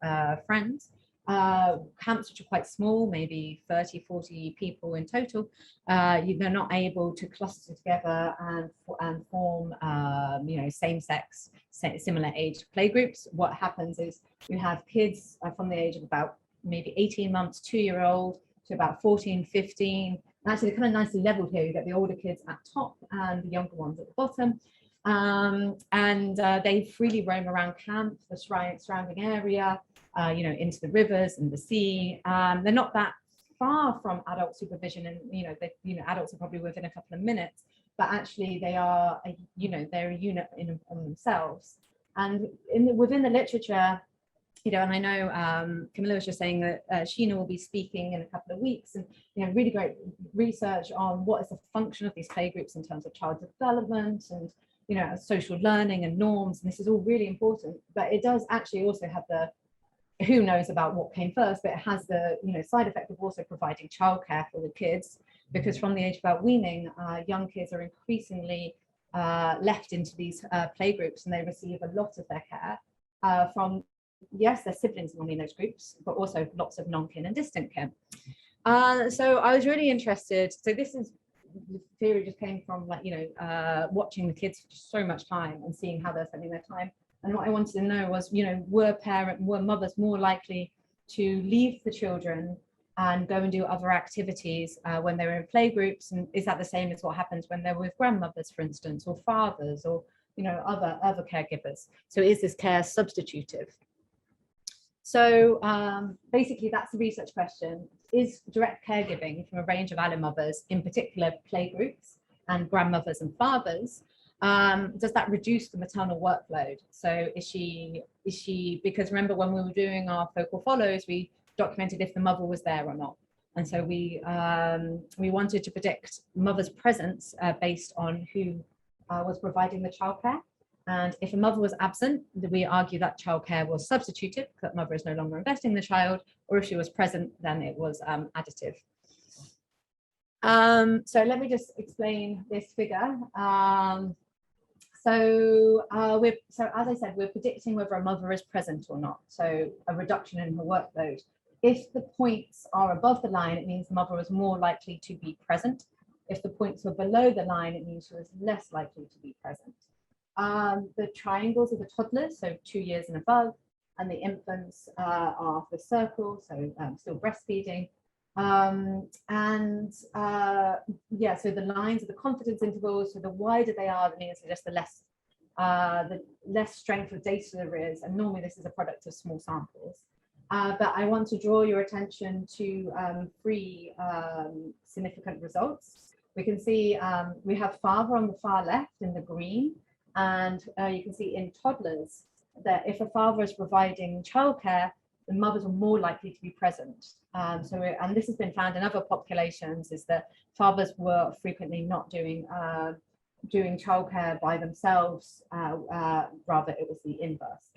friends, camps which are quite small, maybe 30, 40 people in total, they're not able to cluster together and form same-sex, similar age play groups. What happens is you have kids from the age of about maybe 18 months, 2-year-old, to about 14, 15. And actually, they're kind of nicely leveled here. You get the older kids at top and the younger ones at the bottom. They freely roam around camp, the surrounding area, into the rivers and the sea. They're not that far from adult supervision, and adults are probably within a couple of minutes, but actually they are they're a unit on themselves. And within the literature, and I know Camilla was just saying that Sheena will be speaking in a couple of weeks, and really great research on what is the function of these playgroups in terms of child development and social learning and norms, and this is all really important. But it does actually also have the, who knows about what came first, but it has the side effect of also providing childcare for the kids, because from the age of about weaning, young kids are increasingly left into these playgroups, and they receive a lot of their care from, yes, their siblings normally in those groups, but also lots of non-kin and distant kin. So I was really interested. So this is, the theory just came from watching the kids for so much time and seeing how they're spending their time. And what I wanted to know was, were mothers more likely to leave the children and go and do other activities when they were in playgroups? And is that the same as what happens when they're with grandmothers, for instance, or fathers, or other caregivers? So is this care substitutive? So basically, that's the research question. Is direct caregiving from a range of allomothers, in particular playgroups and grandmothers and fathers, does that reduce the maternal workload? So is she, because remember when we were doing our focal follows, we documented if the mother was there or not. And so we wanted to predict mother's presence based on who was providing the childcare. And if a mother was absent, we argue that childcare was substitutive, that mother is no longer investing in the child, or if she was present, then it was additive. So let me just explain this figure. So as I said, we're predicting whether a mother is present or not. So a reduction in her workload. If the points are above the line, it means the mother was more likely to be present. If the points were below the line, it means she was less likely to be present. The triangles are the toddlers, so 2 years and above, and the infants are the circle, so still breastfeeding. Yeah, so the lines are the confidence intervals. So the wider they are, that means just the less strength of data there is, and normally this is a product of small samples. But I want to draw your attention to three significant results. We can see we have father on the far left in the green, and you can see in toddlers that if a father is providing childcare, the mothers are more likely to be present. And this has been found in other populations, is that fathers were frequently not doing childcare by themselves, rather it was the inverse.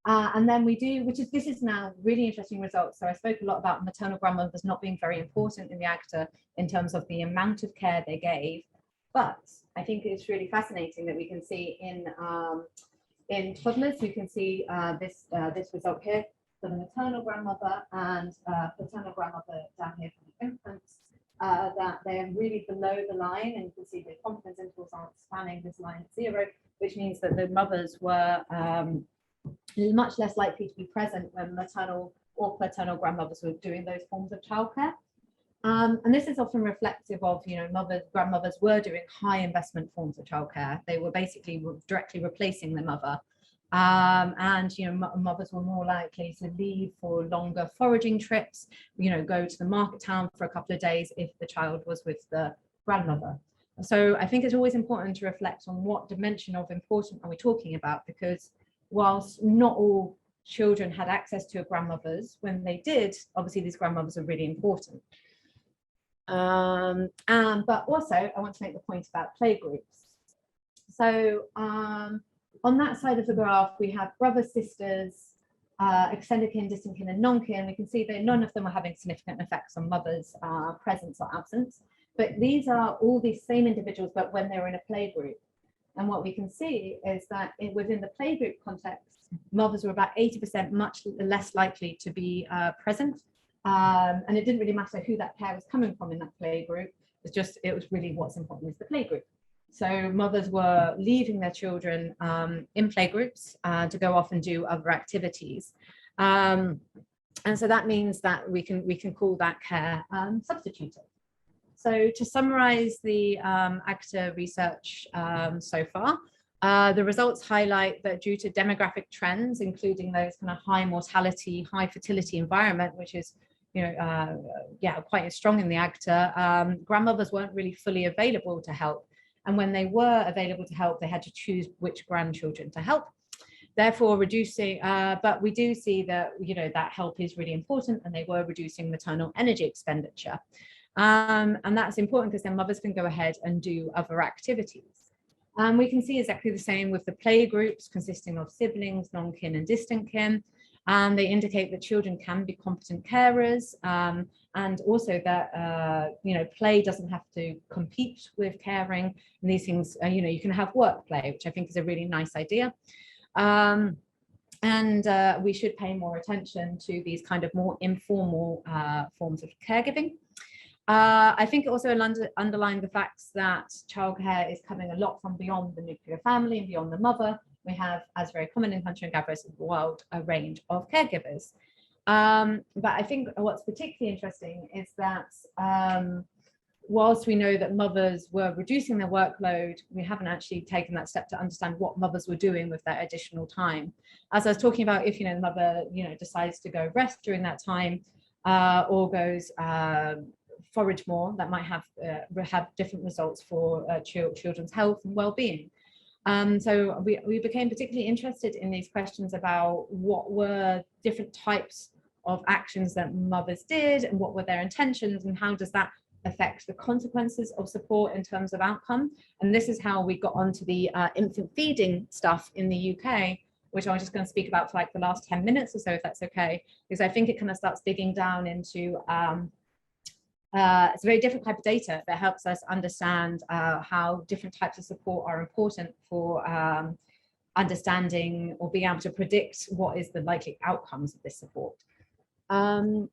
And then we do, this is now really interesting results. So I spoke a lot about maternal grandmothers not being very important in the Agta in terms of the amount of care they gave, but I think it's really fascinating that we can see in toddlers, we can see this result here for the maternal grandmother and paternal grandmother down here for the infants, that they're really below the line, and you can see the confidence intervals aren't spanning this line at 0, which means that the mothers were much less likely to be present when maternal or paternal grandmothers were doing those forms of childcare. And this is often reflective of, grandmothers were doing high investment forms of childcare. They were basically directly replacing the mother. And mothers were more likely to leave for longer foraging trips, go to the market town for a couple of days if the child was with the grandmother. So I think it's always important to reflect on what dimension of importance are we talking about, because whilst not all children had access to grandmothers, when they did, obviously these grandmothers are really important. But also I want to make the point about playgroups. So on that side of the graph, we have brothers, sisters, extended kin, distant kin, and non-kin. We can see that none of them are having significant effects on mothers' presence or absence. But these are all these same individuals, but when they're in a playgroup. And what we can see is that within the playgroup context, mothers were about 80% much less likely to be present. And it didn't really matter who that care was coming from in that playgroup. It was really what's important is the playgroup. So mothers were leaving their children in playgroups to go off and do other activities. And so that means that we can call that care substitutive. So to summarize the Agta research so far, the results highlight that due to demographic trends, including those kind of high mortality, high fertility environment, which is quite strong in the Agta, grandmothers weren't really fully available to help. And when they were available to help, they had to choose which grandchildren to help. therefore reducing, but we do see that, you know, that help is really important, and they were reducing maternal energy expenditure. And that's important because then mothers can go ahead and do other activities. We can see exactly the same with the play groups consisting of siblings, non-kin and distant kin. And they indicate that children can be competent carers, and also that, you know, play doesn't have to compete with caring. And these things, you know, you can have work play, which I think is a really nice idea. We should pay more attention to these kind of more informal forms of caregiving. I think it also underlined the facts that childcare is coming a lot from beyond the nuclear family and beyond the mother. We have, as very common in hunter and gatherers of the world, a range of caregivers. But I think what's particularly interesting is that whilst we know that mothers were reducing their workload, we haven't actually taken that step to understand what mothers were doing with that additional time. As I was talking about, if, you know, the mother, you know, decides to go rest during that time, or goes forage more, that might have different results for children's health and well-being. So we became particularly interested in these questions about what were different types of actions that mothers did, and what were their intentions, and how does that affect the consequences of support in terms of outcome. And this is how we got onto the infant feeding stuff in the UK, which I'm just going to speak about for like the last 10 minutes or so, if that's okay, because I think it kind of starts digging down into it's a very different type of data that helps us understand how different types of support are important for understanding or being able to predict what is the likely outcomes of this support. Like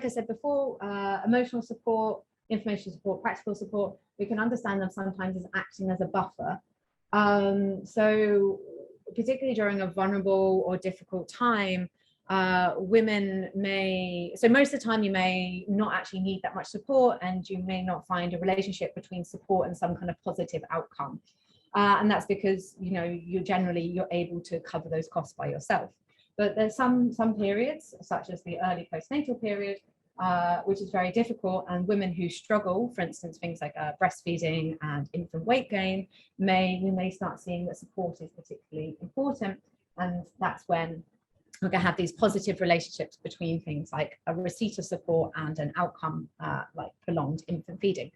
I said before, emotional support, information support, practical support, we can understand them sometimes as acting as a buffer. So particularly during a vulnerable or difficult time, women may, so most of the time you may not actually need that much support, and you may not find a relationship between support and some kind of positive outcome. And that's because, you know, you're able to cover those costs by yourself. But there's some periods, such as the early postnatal period, which is very difficult, and women who struggle, for instance, things like breastfeeding and infant weight gain, we may start seeing that support is particularly important, and that's when we're going to have these positive relationships between things like a receipt of support and an outcome like prolonged infant feeding.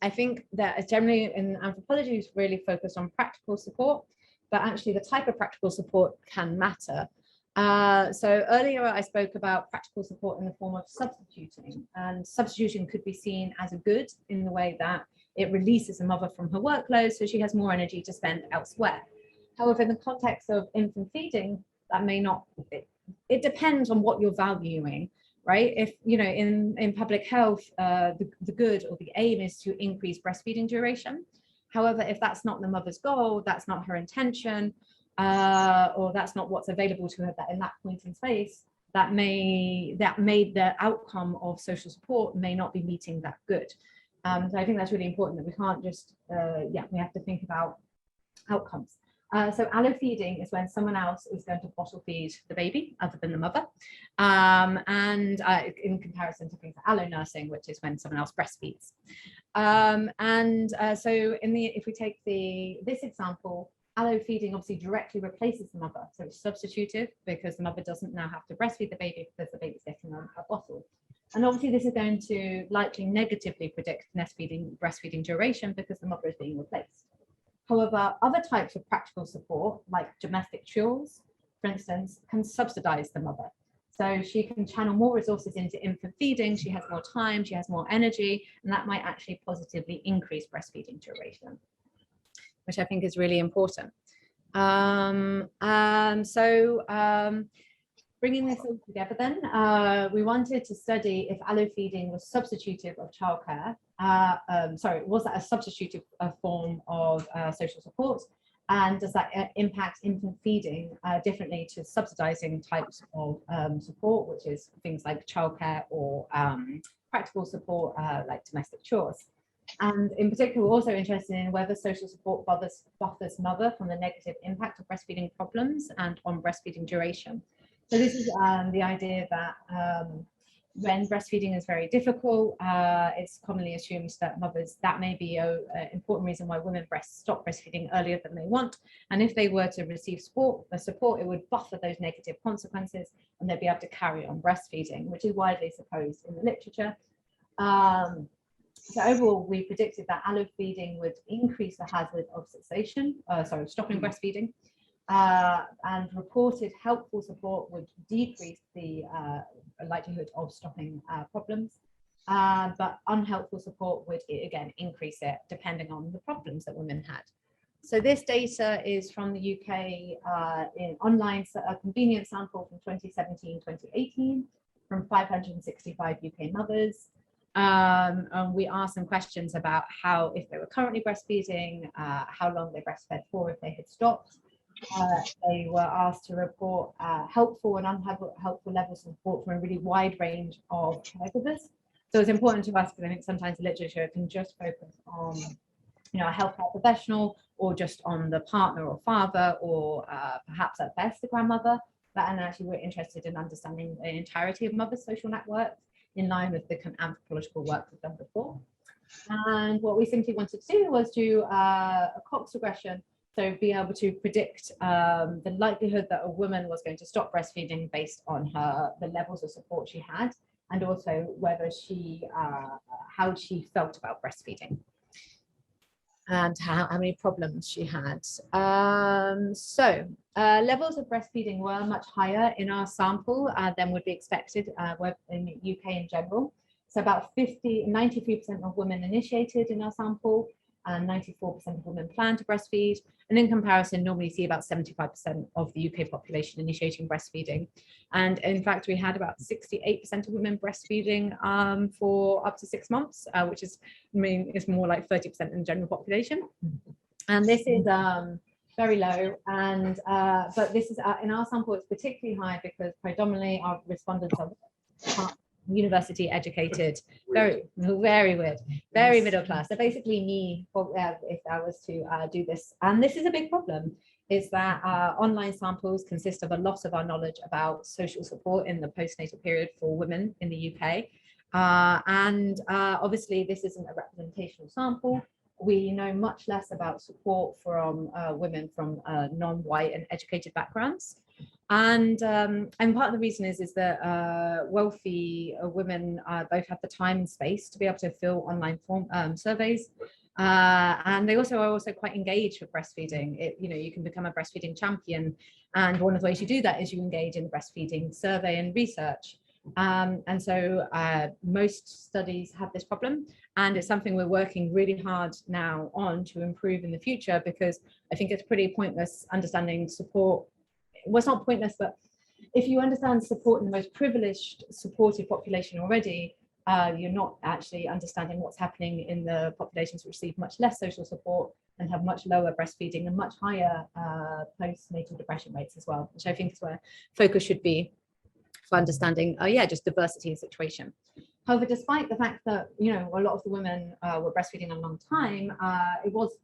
I think that generally in anthropology is really focused on practical support, but actually the type of practical support can matter. So earlier I spoke about practical support in the form of substituting, and substitution could be seen as a good in the way that it releases a mother from her workload so she has more energy to spend elsewhere. However, in the context of infant feeding, that may not, it depends on what you're valuing, right? If, you know, in public health, the good or the aim is to increase breastfeeding duration. However, if that's not the mother's goal, that's not her intention, or that's not what's available to her in that point in space, that made the outcome of social support may not be meeting that good. So I think that's really important, that we can't just, we have to think about outcomes. So allo feeding is when someone else is going to bottle feed the baby other than the mother, in comparison to things like allo nursing, which is when someone else breastfeeds. So if we take this example, allo feeding obviously directly replaces the mother, so it's substitutive because the mother doesn't now have to breastfeed the baby because the baby's getting a bottle. And obviously this is going to likely negatively predict breastfeeding duration because the mother is being replaced. However, other types of practical support, like domestic chores, for instance, can subsidize the mother. So she can channel more resources into infant feeding, she has more time, she has more energy, and that might actually positively increase breastfeeding duration, which I think is really important. Bringing this all together then, we wanted to study if allo feeding was substitutive of childcare. Was that a substitutive form of social support? And does that impact infant feeding differently to subsidizing types of support, which is things like childcare or practical support like domestic chores? And in particular, we're also interested in whether social support buffers mother from the negative impact of breastfeeding problems and on breastfeeding duration. So this is the idea that When breastfeeding is very difficult, it's commonly assumed that that may be an important reason why women stop breastfeeding earlier than they want. And if they were to receive support, it would buffer those negative consequences and they'd be able to carry on breastfeeding, which is widely supposed in the literature. So overall, we predicted that allo feeding would increase the hazard of stopping breastfeeding. And reported helpful support would decrease the likelihood of stopping problems, but unhelpful support would again increase it depending on the problems that women had. So this data is from the UK in online a convenient sample from 2017-2018 from 565 UK mothers. And we asked some questions about how, if they were currently breastfeeding, how long they breastfed for if they had stopped. They were asked to report helpful and unhelpful levels of support from a really wide range of caregivers. So it's important to us because I think sometimes the literature can just focus on, a healthcare professional or just on the partner or father or perhaps at best the grandmother. And actually we're interested in understanding the entirety of mothers' social networks in line with the anthropological work we've done before. And what we simply wanted to do was do a Cox regression. So be able to predict the likelihood that a woman was going to stop breastfeeding based on the levels of support she had, and also whether how she felt about breastfeeding and how many problems she had. Levels of breastfeeding were much higher in our sample than would be expected in the UK in general. So about 93% of women initiated in our sample, and 94% of women plan to breastfeed. And in comparison, normally see about 75% of the UK population initiating breastfeeding. And in fact, we had about 68% of women breastfeeding for up to 6 months, which is more like 30% in the general population. And this is very low. And but this is in our sample, it's particularly high because predominantly our respondents are university educated, very weird, very middle class. So basically me, if I was to do this, and this is a big problem, is that online samples consist of a lot of our knowledge about social support in the postnatal period for women in the UK. Obviously this isn't a representational sample. We know much less about support from women from non-white and educated backgrounds. And part of the reason is that wealthy women both have the time and space to be able to fill online surveys, and they are also quite engaged with breastfeeding. You can become a breastfeeding champion, and one of the ways you do that is you engage in breastfeeding survey and research. And so most studies have this problem, and it's something we're working really hard now on to improve in the future, because I think it's pretty pointless understanding support. Well, it's not pointless, but if you understand support in the most privileged supported population already, you're not actually understanding what's happening in the populations which receive much less social support and have much lower breastfeeding and much higher postnatal depression rates as well, which I think is where focus should be for understanding, just diversity in situation. However, despite the fact that, a lot of the women were breastfeeding a long time,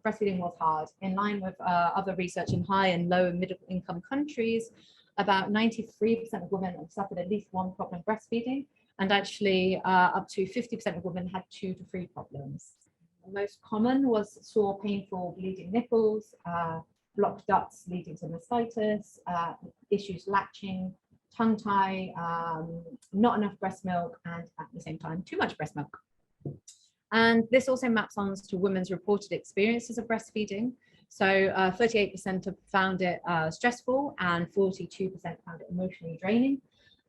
breastfeeding was hard. In line with other research in high and low and middle income countries, about 93% of women have suffered at least one problem breastfeeding, and actually up to 50% of women had 2 to 3 problems. The most common was sore, painful, bleeding nipples, blocked ducts leading to mastitis, issues latching, tongue tie, not enough breast milk, and at the same time, too much breast milk. And this also maps on to women's reported experiences of breastfeeding. So 38% have found it stressful, and 42% found it emotionally draining.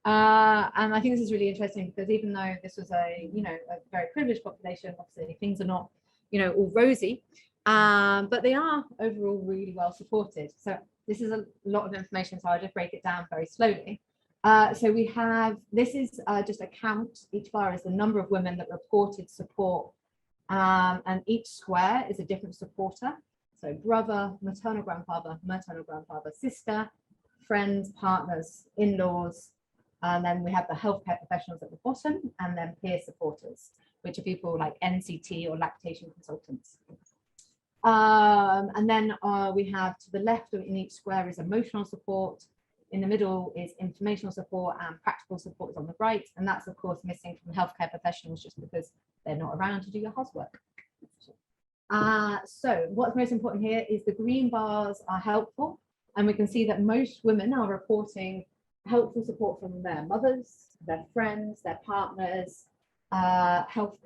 And I think this is really interesting because even though this was a very privileged population, obviously things are not all rosy, but they are overall really well supported. So this is a lot of information, so I'll just break it down very slowly. So we have, this is just a count. Each bar is the number of women that reported support, and each square is a different supporter. So brother, maternal grandfather, sister, friends, partners, in-laws, and then we have the healthcare professionals at the bottom, and then peer supporters, which are people like NCT or lactation consultants. And then we have to the left in each square is emotional support, In the middle is informational support, and practical support is on the right. And that's, of course, missing from healthcare professionals just because they're not around to do your housework. So what's most important here is the green bars are helpful. And we can see that most women are reporting helpful support from their mothers, their friends, their partners, health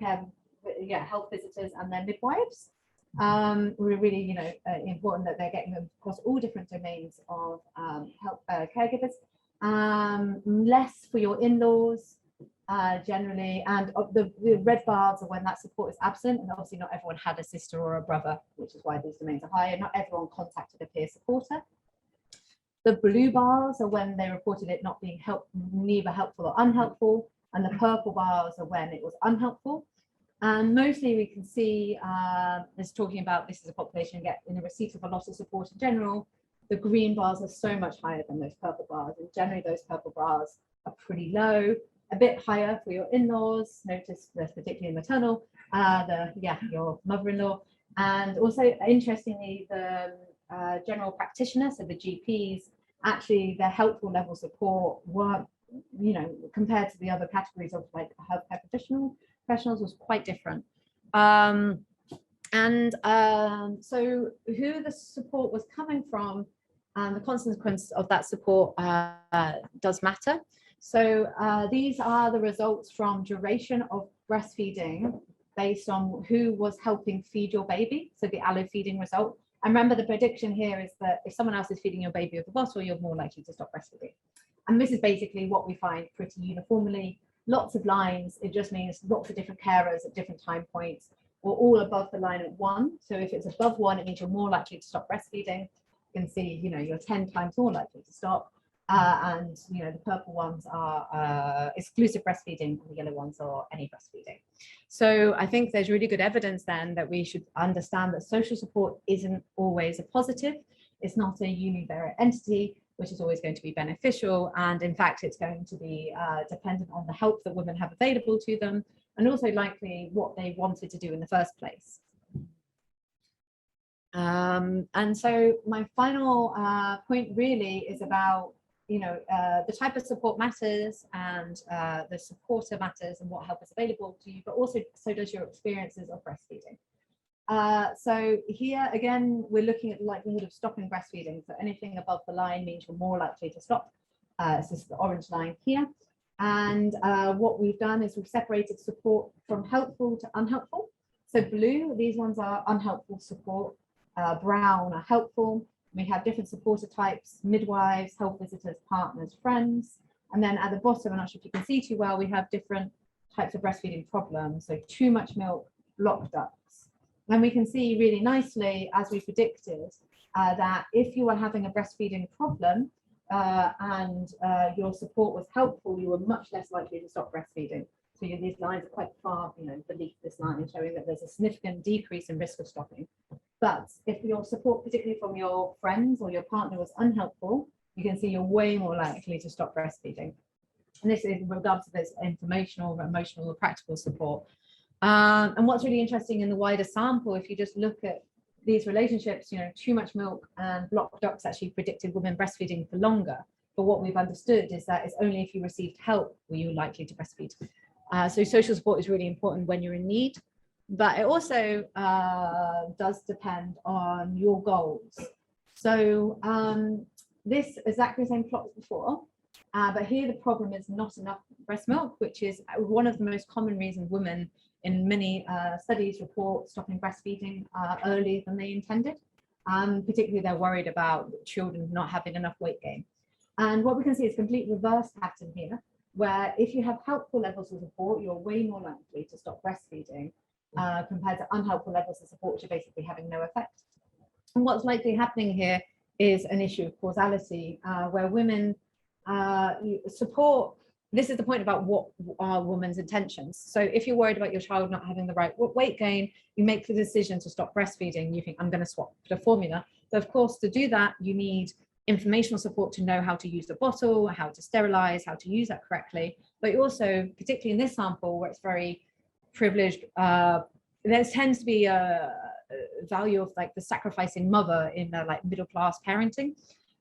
visitors, and their midwives. We're really, important that they're getting them across all different domains of caregivers. Less for your in-laws, generally, and the red bars are when that support is absent, and obviously not everyone had a sister or a brother, which is why these domains are higher. Not everyone contacted a peer supporter. The blue bars are when they reported it not being neither helpful or unhelpful, and the purple bars are when it was unhelpful. And mostly we can see this talking about this is a population get in a receipt of a lot of support in general. The green bars are so much higher than those purple bars, and generally those purple bars are pretty low. A bit higher for your in-laws. Notice that's particularly maternal, your mother-in-law, and also interestingly the general practitioners, so the GPs, actually their helpful level support weren't, compared to the other categories of like healthcare professionals was quite different. So who the support was coming from and the consequence of that support does matter. So these are the results from duration of breastfeeding based on who was helping feed your baby, so the allo feeding result. And remember, the prediction here is that if someone else is feeding your baby with a bottle, you're more likely to stop breastfeeding. And this is basically what we find pretty uniformly. Lots of lines, it just means lots of different carers at different time points, or all above the line at 1. So if it's above 1, it means you're more likely to stop breastfeeding. You can see, you're 10 times more likely to stop. And the purple ones are exclusive breastfeeding, and the yellow ones are any breastfeeding. So I think there's really good evidence then that we should understand that social support isn't always a positive. It's not a univariate entity, which is always going to be beneficial. And in fact, it's going to be dependent on the help that women have available to them, and also likely what they wanted to do in the first place. And so my final point really is about the type of support matters, and the supporter matters, and what help is available to you, but also so does your experiences of breastfeeding. So here again, we're looking at the likelihood of stopping breastfeeding. So anything above the line means you're more likely to stop. So this is the orange line here. And what we've done is we've separated support from helpful to unhelpful. So blue, these ones are unhelpful support. Brown are helpful. We have different supporter types: midwives, health visitors, partners, friends. And then at the bottom, I'm not sure if you can see too well, we have different types of breastfeeding problems. So too much milk, blocked ducts. And we can see really nicely, as we predicted, that if you were having a breastfeeding problem and your support was helpful, you were much less likely to stop breastfeeding. So these lines are quite far, beneath this line, showing that there's a significant decrease in risk of stopping. But if your support, particularly from your friends or your partner, was unhelpful, you can see you're way more likely to stop breastfeeding. And this is in regards to this informational, emotional, or practical support. And what's really interesting in the wider sample, if you just look at these relationships, too much milk and blocked ducts actually predicted women breastfeeding for longer. But what we've understood is that it's only if you received help were you likely to breastfeed. So social support is really important when you're in need. But it also does depend on your goals. So this is exactly the same plot as before, but here the problem is not enough breast milk, which is one of the most common reasons women in many studies report stopping breastfeeding earlier than they intended. Particularly they're worried about children not having enough weight gain. And what we can see is a complete reverse pattern here, where if you have helpful levels of support, you're way more likely to stop breastfeeding. Compared to unhelpful levels of support, which are basically having no effect. And what's likely happening here is an issue of causality, where women support. This is the point about what are women's intentions. So if you're worried about your child not having the right weight gain, you make the decision to stop breastfeeding. You think, I'm going to swap the formula. So of course, to do that, you need informational support to know how to use the bottle, how to sterilize, how to use that correctly. But you also, particularly in this sample where it's very privileged, there tends to be a value of like the sacrificing mother in like middle class parenting,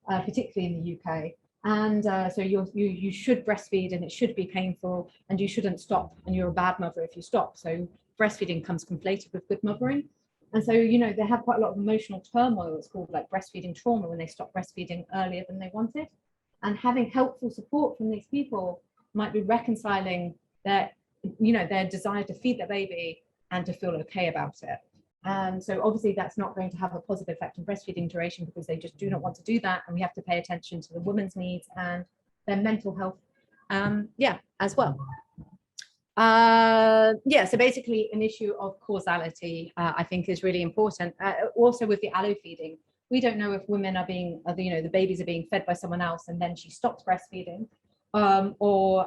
particularly in the UK. And so you should breastfeed, and it should be painful, and you shouldn't stop, and you're a bad mother if you stop. So breastfeeding comes conflated with good mothering. And so, you know, they have quite a lot of emotional turmoil. It's called like breastfeeding trauma when they stop breastfeeding earlier than they wanted. And having helpful support from these people might be reconciling their, you know, their desire to feed their baby and to feel okay about it. And so obviously that's not going to have a positive effect on breastfeeding duration, because they just do not want to do that. And we have to pay attention to the woman's needs and their mental health, as well. So basically an issue of causality, I think, is really important. Also with the allo feeding, we don't know if women are being, you know, the babies are being fed by someone else and then she stops breastfeeding, or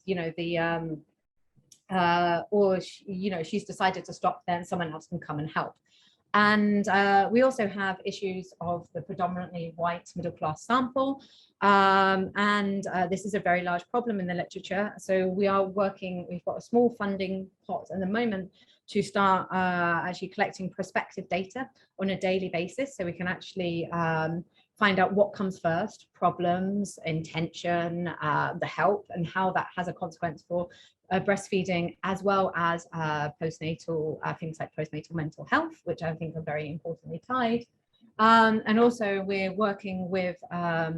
you know, she's decided to stop, then someone else can come and help. And we also have issues of the predominantly white middle class sample, and this is a very large problem in the literature. So we are working, we've got a small funding pot at the moment to start actually collecting prospective data on a daily basis, so we can actually find out what comes first: problems, intention, the help, and how that has a consequence for breastfeeding, as well as postnatal things like postnatal mental health, which I think are very importantly tied. And also we're working with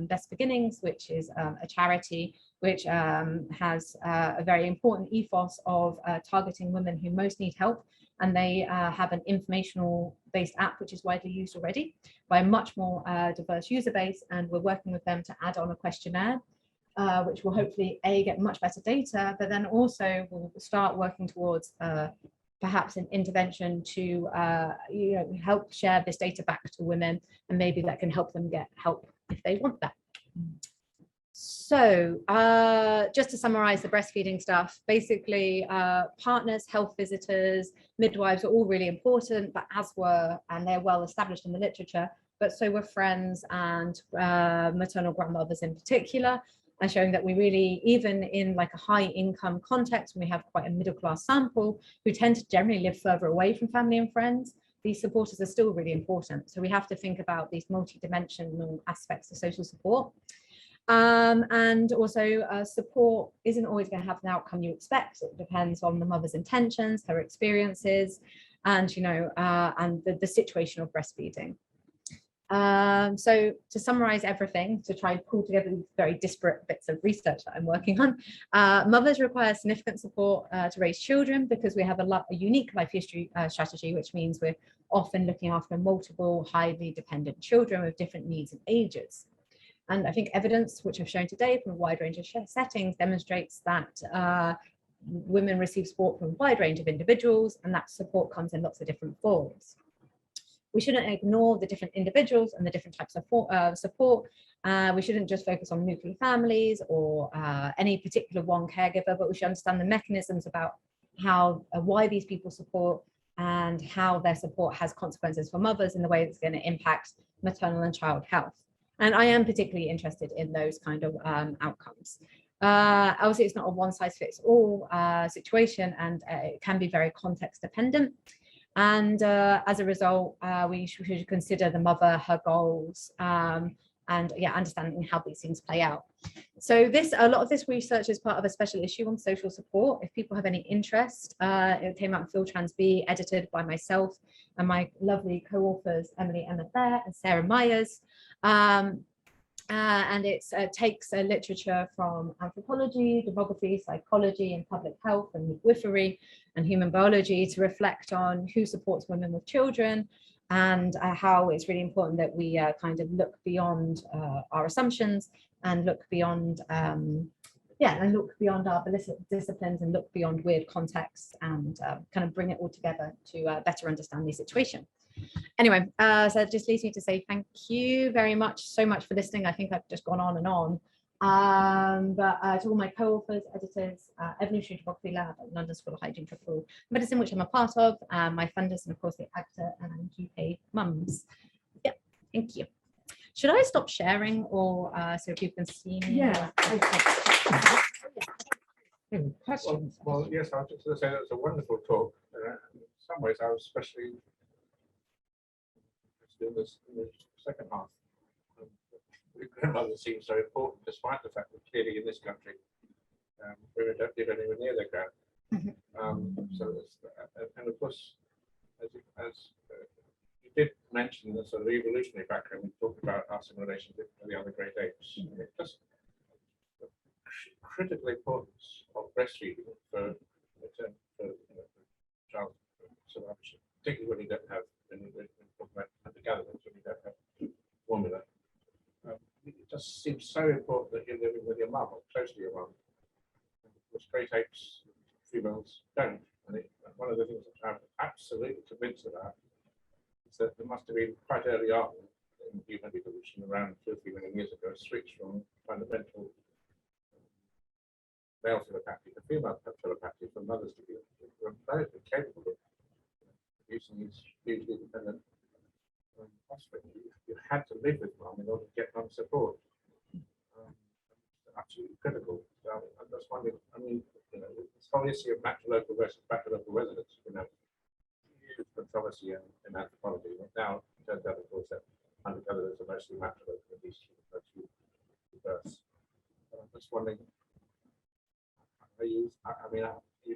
Best Beginnings, which is a charity which has a very important ethos of targeting women who most need help. And they have an informational based app, which is widely used already by a much more diverse user base. And we're working with them to add on a questionnaire, which will hopefully get much better data, but then also we'll start working towards perhaps an intervention to you know, help share this data back to women, and maybe that can help them get help if they want that. So just to summarize the breastfeeding stuff, basically partners, health visitors, midwives are all really important, but as were, and they're well established in the literature, but so were friends and maternal grandmothers in particular, and showing that we really, even in like a high income context, when we have quite a middle class sample who tend to generally live further away from family and friends, these supporters are still really important. So we have to think about these multi-dimensional aspects of social support. And also support isn't always going to have an outcome you expect. It depends on the mother's intentions, her experiences, and, you know, and the situation of breastfeeding. So to summarize everything, to try and pull together these very disparate bits of research that I'm working on, mothers require significant support to raise children, because we have a unique life history strategy, which means we're often looking after multiple highly dependent children with different needs and ages. And I think evidence, which I've shown today from a wide range of settings, demonstrates that women receive support from a wide range of individuals, and that support comes in lots of different forms. We shouldn't ignore the different individuals and the different types of support. We shouldn't just focus on nuclear families or any particular one caregiver, but we should understand the mechanisms about how, why these people support, and how their support has consequences for mothers in the way that's going to impact maternal and child health. And I am particularly interested in those kind of outcomes. Obviously, it's not a one size fits all situation, and it can be very context dependent. And as a result, we should consider the mother, her goals, and understanding how these things play out. So a lot of this research is part of a special issue on social support. If people have any interest, it came out in Phil Trans B, edited by myself and my lovely co-authors, Emily Emma Thayer and Sarah Myers. And it takes literature from anthropology, demography, psychology, and public health, and midwifery and human biology to reflect on who supports women with children, and how it's really important that we kind of look beyond our assumptions and look beyond, and look beyond our disciplines and look beyond weird contexts, and kind of bring it all together to better understand the situation. Anyway, so it just leaves me to say thank you very much, so much for listening. I think I've just gone on and on. But to all my co-authors, editors, Evolutionary Demography Lab at London School of Hygiene Tropical Medicine, which I'm a part of, my funders, and of course the Agta and UK mums. Yeah, thank you. Should I stop sharing, or so people can see me? Yeah. Well, yes, I was just going to say that was a wonderful talk. In some ways, I was especially interested in the second half. grandmother seems so important, despite the fact that clearly in this country, women don't live anywhere near their grand. So, and of course, you did mention the sort of evolutionary background. We talked about us in relationship to the other great apes. And it just the critical importance of breastfeeding for child survivorship, particularly when you don't have, when we talk about hunter-gatherers, when you don't have formula. It just seems so important that you're living with your mum or close to your mum. The straight apes, females don't. And one of the things that I'm absolutely convinced about is that there must have been quite early on in human evolution, around 2 or 3 million years ago, a switch from fundamental male telepathy to female telepathy for mothers to be both capable of producing these hugely dependent offspring. You had to live with mum in order to get mum support. Absolutely critical. So I'm just wondering, I mean, this whole issue of match local versus back to local residence, huge controversy in anthropology. And now it turns out, of course, that hunter-gatherers are mostly match local, at least mostly diverse. I'm just wondering, you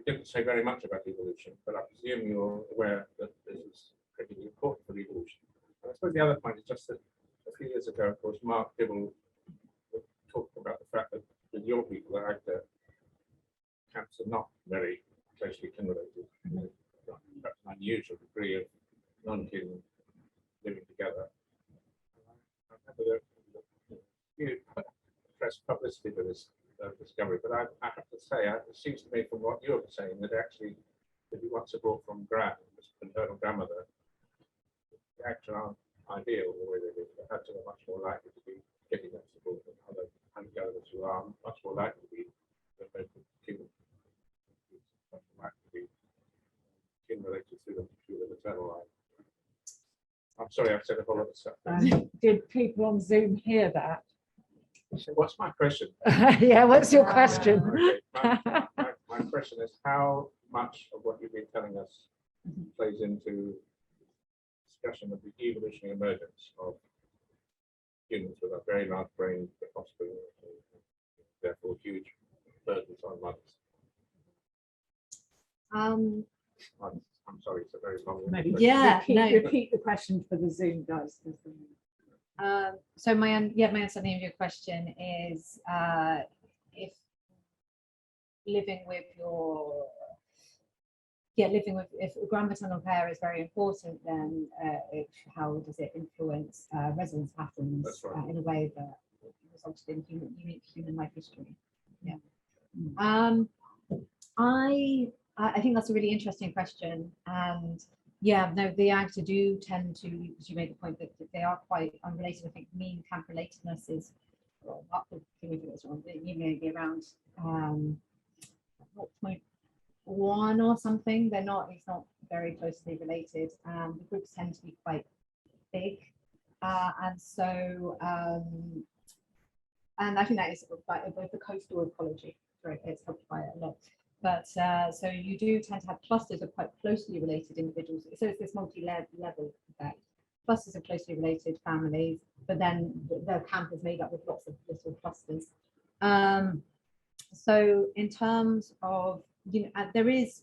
didn't say very much about evolution, but I presume you're aware that this is critically important for evolution. And I suppose the other point is just that a few years ago, of course, Mark Dibble talked about the fact that with your people, the Agta camps are not very closely kin related. Perhaps an unusual degree of non-kin living together. I remember that you press publicity for this discovery, but I have to say, it seems to me from what you were saying that actually, if you want support from maternal grandmother, the Agta aren't ideal the way they live. The Agta are much more likely to be getting that support than other hunter-gatherers who are much more likely to be the local kin, much more likely to be kin related through the maternal line. I'm sorry, I've said a whole lot of stuff. Did people on Zoom hear that? So what's my question? Yeah, what's your question? Okay. My question is, how much of what you've been telling us plays into discussion of the evolutionary emergence of humans with a very large brain, but offspring, therefore huge burdens on mothers? I'm sorry, it's a very long question. Yeah, repeat the question for the Zoom guys. So my understanding of your question is if living with if grandmaternal care is very important, then how does it influence residence patterns in a way that resulted in unique human life history? Yeah. I think that's a really interesting question, and yeah, no, the Agta do tend to, as you made the point, that they are quite unrelated. I think mean camp relatedness is up to maybe around 0.1 or something. It's not very closely related. The groups tend to be quite big, and so and I think that is both the coastal ecology, right? It's helped by it a lot. But so you do tend to have clusters of quite closely related individuals. So it's this multi-level effect. Clusters of closely related families, but then the camp is made up with lots of little clusters. So in terms of, there is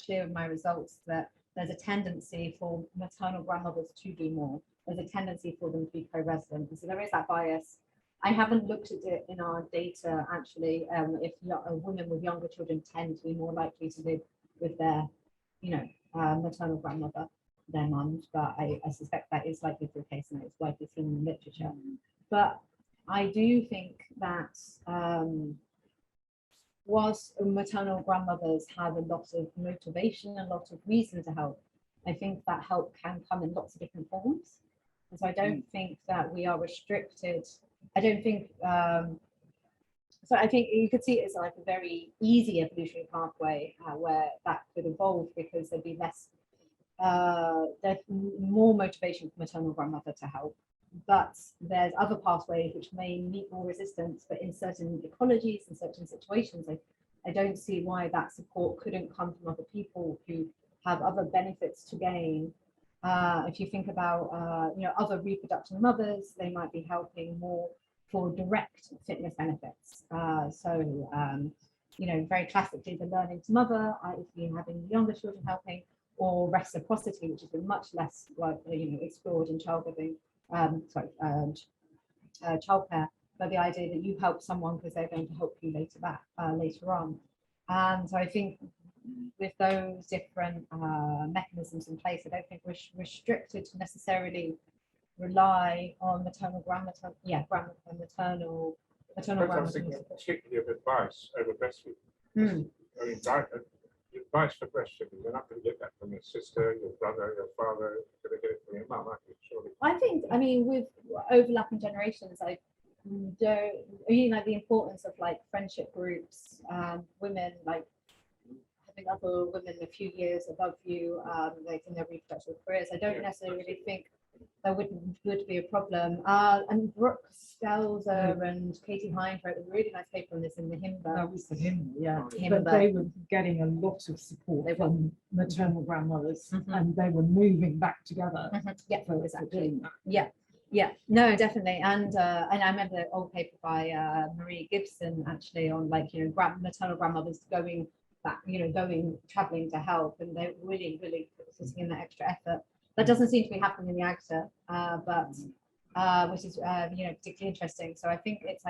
clear in my results that there's a tendency for maternal grandmothers to do more. There's a tendency for them to be co-resident. So there is that bias. I haven't looked at it in our data, actually, if women with younger children tend to be more likely to live with their, maternal grandmother, their mums, but I suspect that is likely to be the case, and it's widely seen in the literature. But I do think that whilst maternal grandmothers have a lot of motivation, a lot of reason to help, I think that help can come in lots of different forms. And so I don't think that we are restricted. I don't think, so I think you could see it as like a very easy evolutionary pathway where that could evolve, because there'd be there's more motivation for maternal grandmother to help. But there's other pathways which may meet more resistance, but in certain ecologies and certain situations, I don't see why that support couldn't come from other people who have other benefits to gain If you think about, other reproductive mothers, they might be helping more for direct fitness benefits. Very classically, the learning to mother, if you're having younger children helping, or reciprocity, which has been much less explored in childcare, but the idea that you help someone because they're going to help you later on. And so I think with those different mechanisms in place, I don't think we're restricted to necessarily rely on maternal, grandmaternal, maternal, I was thinking particularly of advice over breastfeeding. I mean, advice for breastfeeding, you're not going to get that from your sister, your brother, your father, you're going to get it from your mum, aren't you? Surely. I think, with overlapping generations, I don't, like the importance of like friendship groups, women, like having other women a few years above you, like in their reproductive careers. I don't necessarily think that would be a problem. And Brooke Stelzer and Katie Hind wrote a really nice paper on this in the HIMBA. That was the hymn, yeah. HIMBA. But they were getting a lot of support from maternal grandmothers, and they were moving back together. Yeah, for exactly. doing that. Yeah, no, definitely. And I remember the old paper by Marie Gibson actually on maternal grandmothers going back, traveling to help, and they're really putting in that extra effort. That doesn't seem to be happening in the Agta, but which is particularly interesting. So I think it's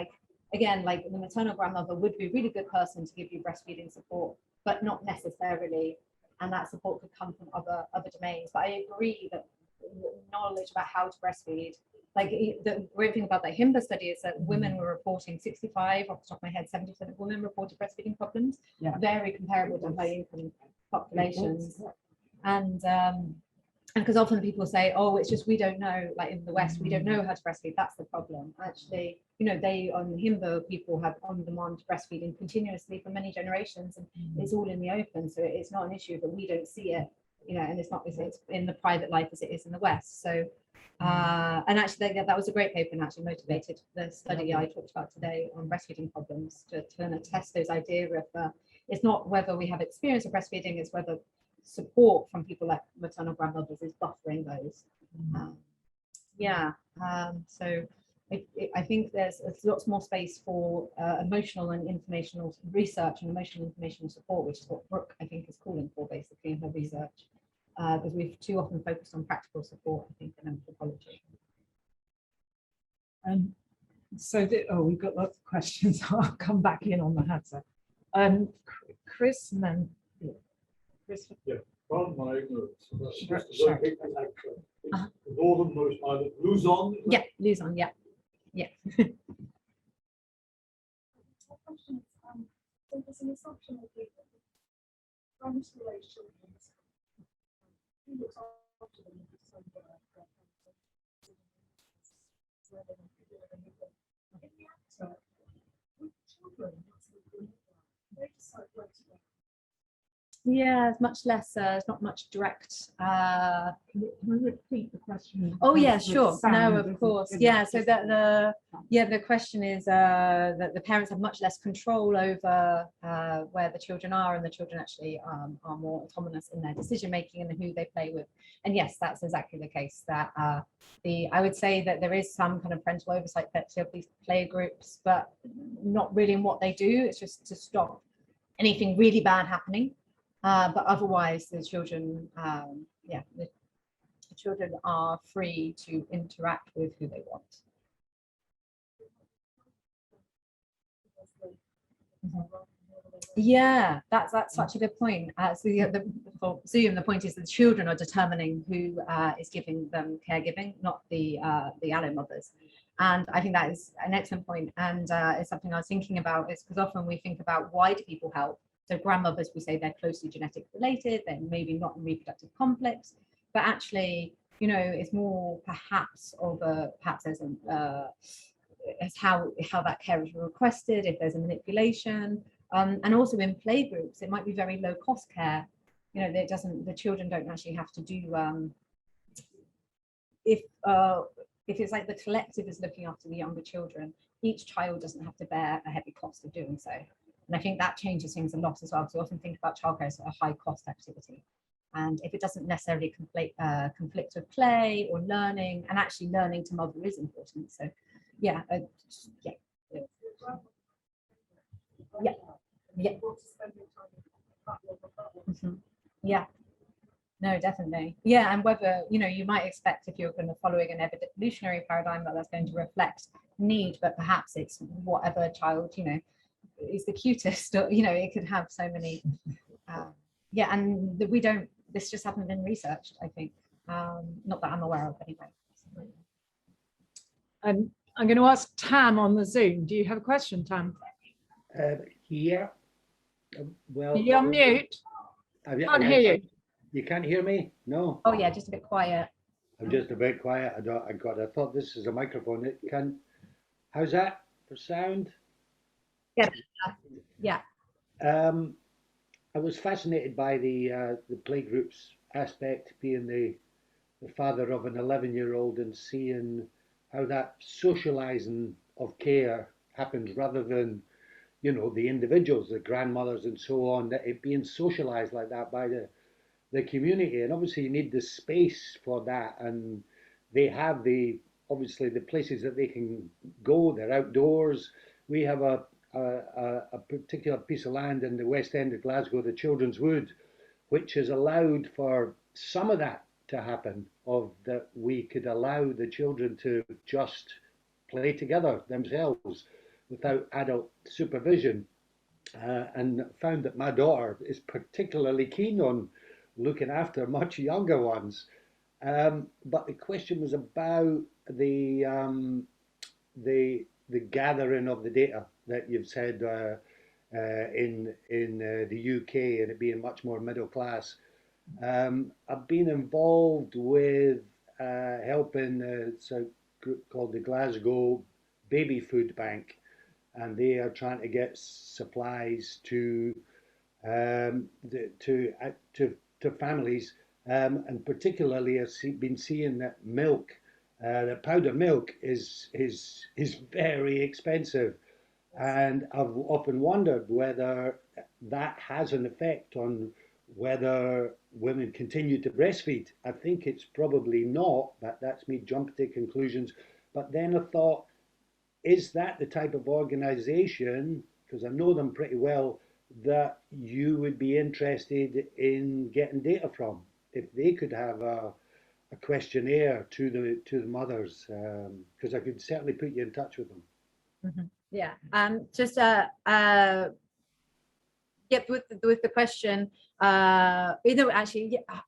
again, the maternal grandmother would be a really good person to give you breastfeeding support, but not necessarily, and that support could come from other domains. But I agree that knowledge about how to breastfeed, the great thing about the HIMBA study is that women were reporting 65, off the top of my head, 70% of women reported breastfeeding problems, very comparable to high income populations. And because often people say, oh, it's just we don't know, like in the West, we don't know how to breastfeed, that's the problem. Actually, they on HIMBA, people have on-demand breastfeeding continuously for many generations, and it's all in the open, so it's not an issue, but we don't see it, and it's in the private life as it is in the West. So, and actually that was a great paper and actually motivated the study I talked about today on breastfeeding problems to kind of test those ideas of, it's not whether we have experience of breastfeeding, it's whether support from people like maternal grandmothers is buffering those. So I think there's lots more space for emotional and informational research and emotional informational support, which is what Brooke, I think, is calling for basically in her research, because we've too often focused on practical support, I think, in anthropology. And so we've got lots of questions. I'll come back in on the Hadza. Chris and then Chris. Yeah, pardon my ignorance. Sure. The northernmost island, Luzon. Yeah, Luzon, yeah. My question is, so there's an assumption of the parents who raise children, who looks after them, in the actor, with children, they decide where to go. Yeah, it's much less, it's not much direct. Can I repeat the question? Oh yeah, Because the sure. sound No, of isn't- course. isn't Yeah, so just- the question is that the parents have much less control over where the children are, and the children actually are more autonomous in their decision making and who they play with. And yes, that's exactly the case. That I would say that there is some kind of parental oversight of these play groups, but not really in what they do. It's just to stop anything really bad happening. But otherwise, the children, the children are free to interact with who they want. Yeah, that's such a good point. So for Zoom, the point is that the children are determining who is giving them caregiving, not the allomothers. And I think that is an excellent point. And it's something I was thinking about, is because often we think about why do people help? So grandmothers, we say they're closely genetic related, they're maybe not in reproductive conflicts, but actually, it's more perhaps there's it's how that care is requested, if there's a manipulation, and also in play groups, it might be very low cost care. The children don't actually have to do if it's like the collective is looking after the younger children, each child doesn't have to bear a heavy cost of doing so. And I think that changes things a lot as well, because we often think about childcare as a high cost activity. And if it doesn't necessarily conflict with play or learning, and actually learning to mother is important. So yeah, yeah. Yeah. Yeah. Mhm. Yeah. No, definitely. Yeah, and whether, you know, you might expect if you're going to following an evolutionary paradigm that that's going to reflect need, but perhaps it's whatever child, you know, is the cutest, or, you know, it could have so many. Yeah, and we don't, this just hasn't been researched, I think. Not that I'm aware of anyway. I'm going to ask Tam on the Zoom. Do you have a question, Tam? Yeah. Well, You're on mute. Can't hear you. You can't hear me? No. Oh yeah, just a bit quiet. I'm just a bit quiet. I thought this is a microphone. It can. How's that for sound? Yeah. Yeah. I was fascinated by the playgroups aspect, being the father of an 11-year-old and seeing how that socializing of care happens rather than, you know, the individuals, the grandmothers and so on, that it being socialized like that by the community. And obviously you need the space for that, and they have obviously the places that they can go. They're outdoors. We have a particular piece of land in the West End of Glasgow, the Children's Wood, which has allowed for some of that to happen, of that we could allow the children to just play together themselves without adult supervision, and found that my daughter is particularly keen on looking after much younger ones. But the question was about the gathering of the data that you've said in the UK, and it being much more middle class. I've been involved with helping a group called the Glasgow Baby Food Bank, and they are trying to get supplies to families, and particularly I've been seeing that milk, that powdered milk is very expensive, and I've often wondered whether that has an effect on whether women continue to breastfeed. I think it's probably not, but that's me jumping to conclusions. But then I thought, is that the type of organization, because I know them pretty well, that you would be interested in getting data from? If they could have a questionnaire to the mothers, because I could certainly put you in touch with them. Mm-hmm. Yeah, just yep, with the question, you know, actually, yeah,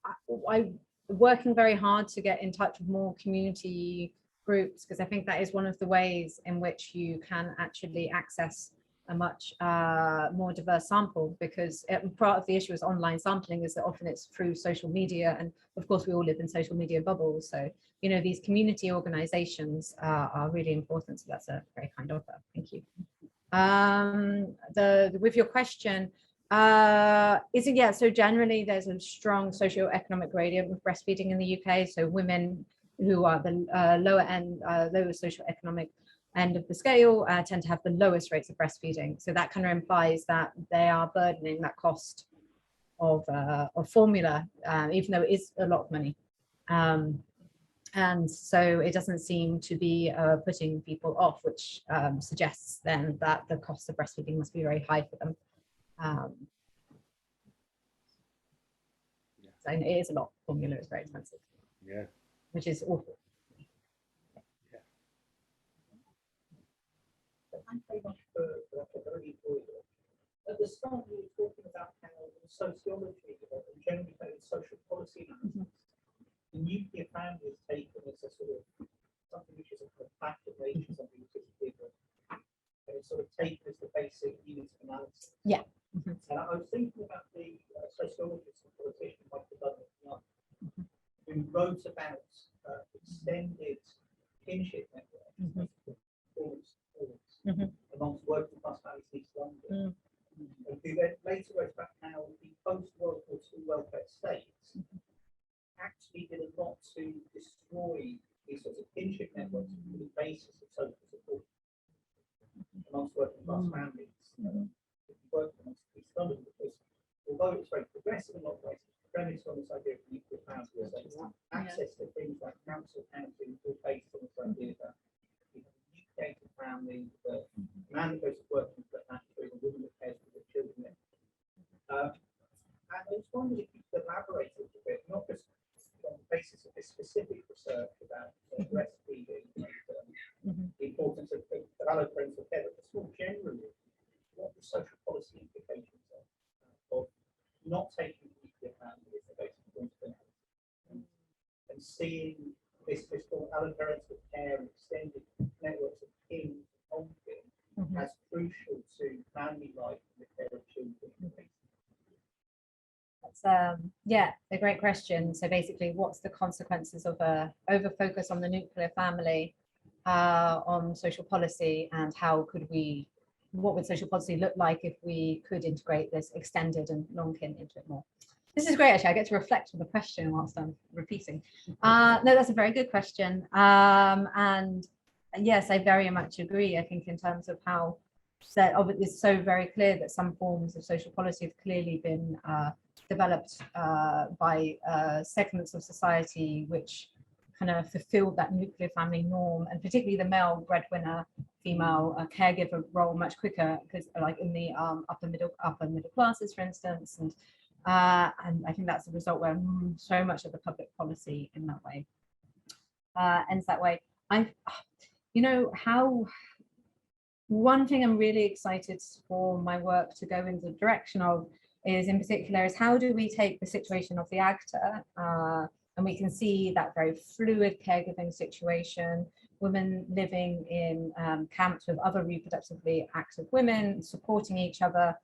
I'm working very hard to get in touch with more community groups, because I think that is one of the ways in which you can actually access a much more diverse sample, because part of the issue is online sampling is that often it's through social media, and of course we all live in social media bubbles. So, you know, these community organizations are really important. So that's a very kind offer. Thank you. With your question, yeah, so generally there's a strong socioeconomic gradient with breastfeeding in the UK. So women who are the lower end, lower socioeconomic end of the scale tend to have the lowest rates of breastfeeding. So that kind of implies that they are burdening that cost of formula, even though it is a lot of money. And so it doesn't seem to be putting people off, which suggests then that the cost of breastfeeding must be very high for them. So it is a lot. Formula is very expensive. Yeah. Which is awful. Thanks very much for that. Very enjoyable. At the start, you were talking about how in sociology and generally in social policy analysis, the nuclear family is taken as a sort of something which is a kind of fact of nature, something which is given, and it's sort of taken as the basic unit of analysis. Yeah. And I was thinking about the sociologist and politician Michael Douglas Young, who wrote about extended kinship networks, amongst working class families in East London, and who then later wrote about how the post-World War II welfare states actually did a lot to destroy these sorts of kinship networks for the basis of social support amongst working class families. Working amongst East London, because although it's very progressive in a lot of ways, it's premised on this idea seeing this called alloparental care and extended networks of kin on kin as crucial to family life and the care of children. That's yeah, a great question. So basically, what's the consequences of a over focus on the nuclear family on social policy, and how could we, what would social policy look like if we could integrate this extended and non-kin into it more? This is great, actually. I get to reflect on the question whilst I'm repeating. No, that's a very good question. And yes, I very much agree. I think in terms of how it's so very clear that some forms of social policy have clearly been developed by segments of society which kind of fulfilled that nuclear family norm, and particularly the male breadwinner, female caregiver role much quicker, because like in the upper middle classes, for instance, and I think that's the result where so much of the public policy in that way ends that way. You know, how one thing I'm really excited for my work to go in the direction of is, in particular, is how do we take the situation of the Agta, and we can see that very fluid caregiving situation, women living in camps with other reproductively active women, supporting each other.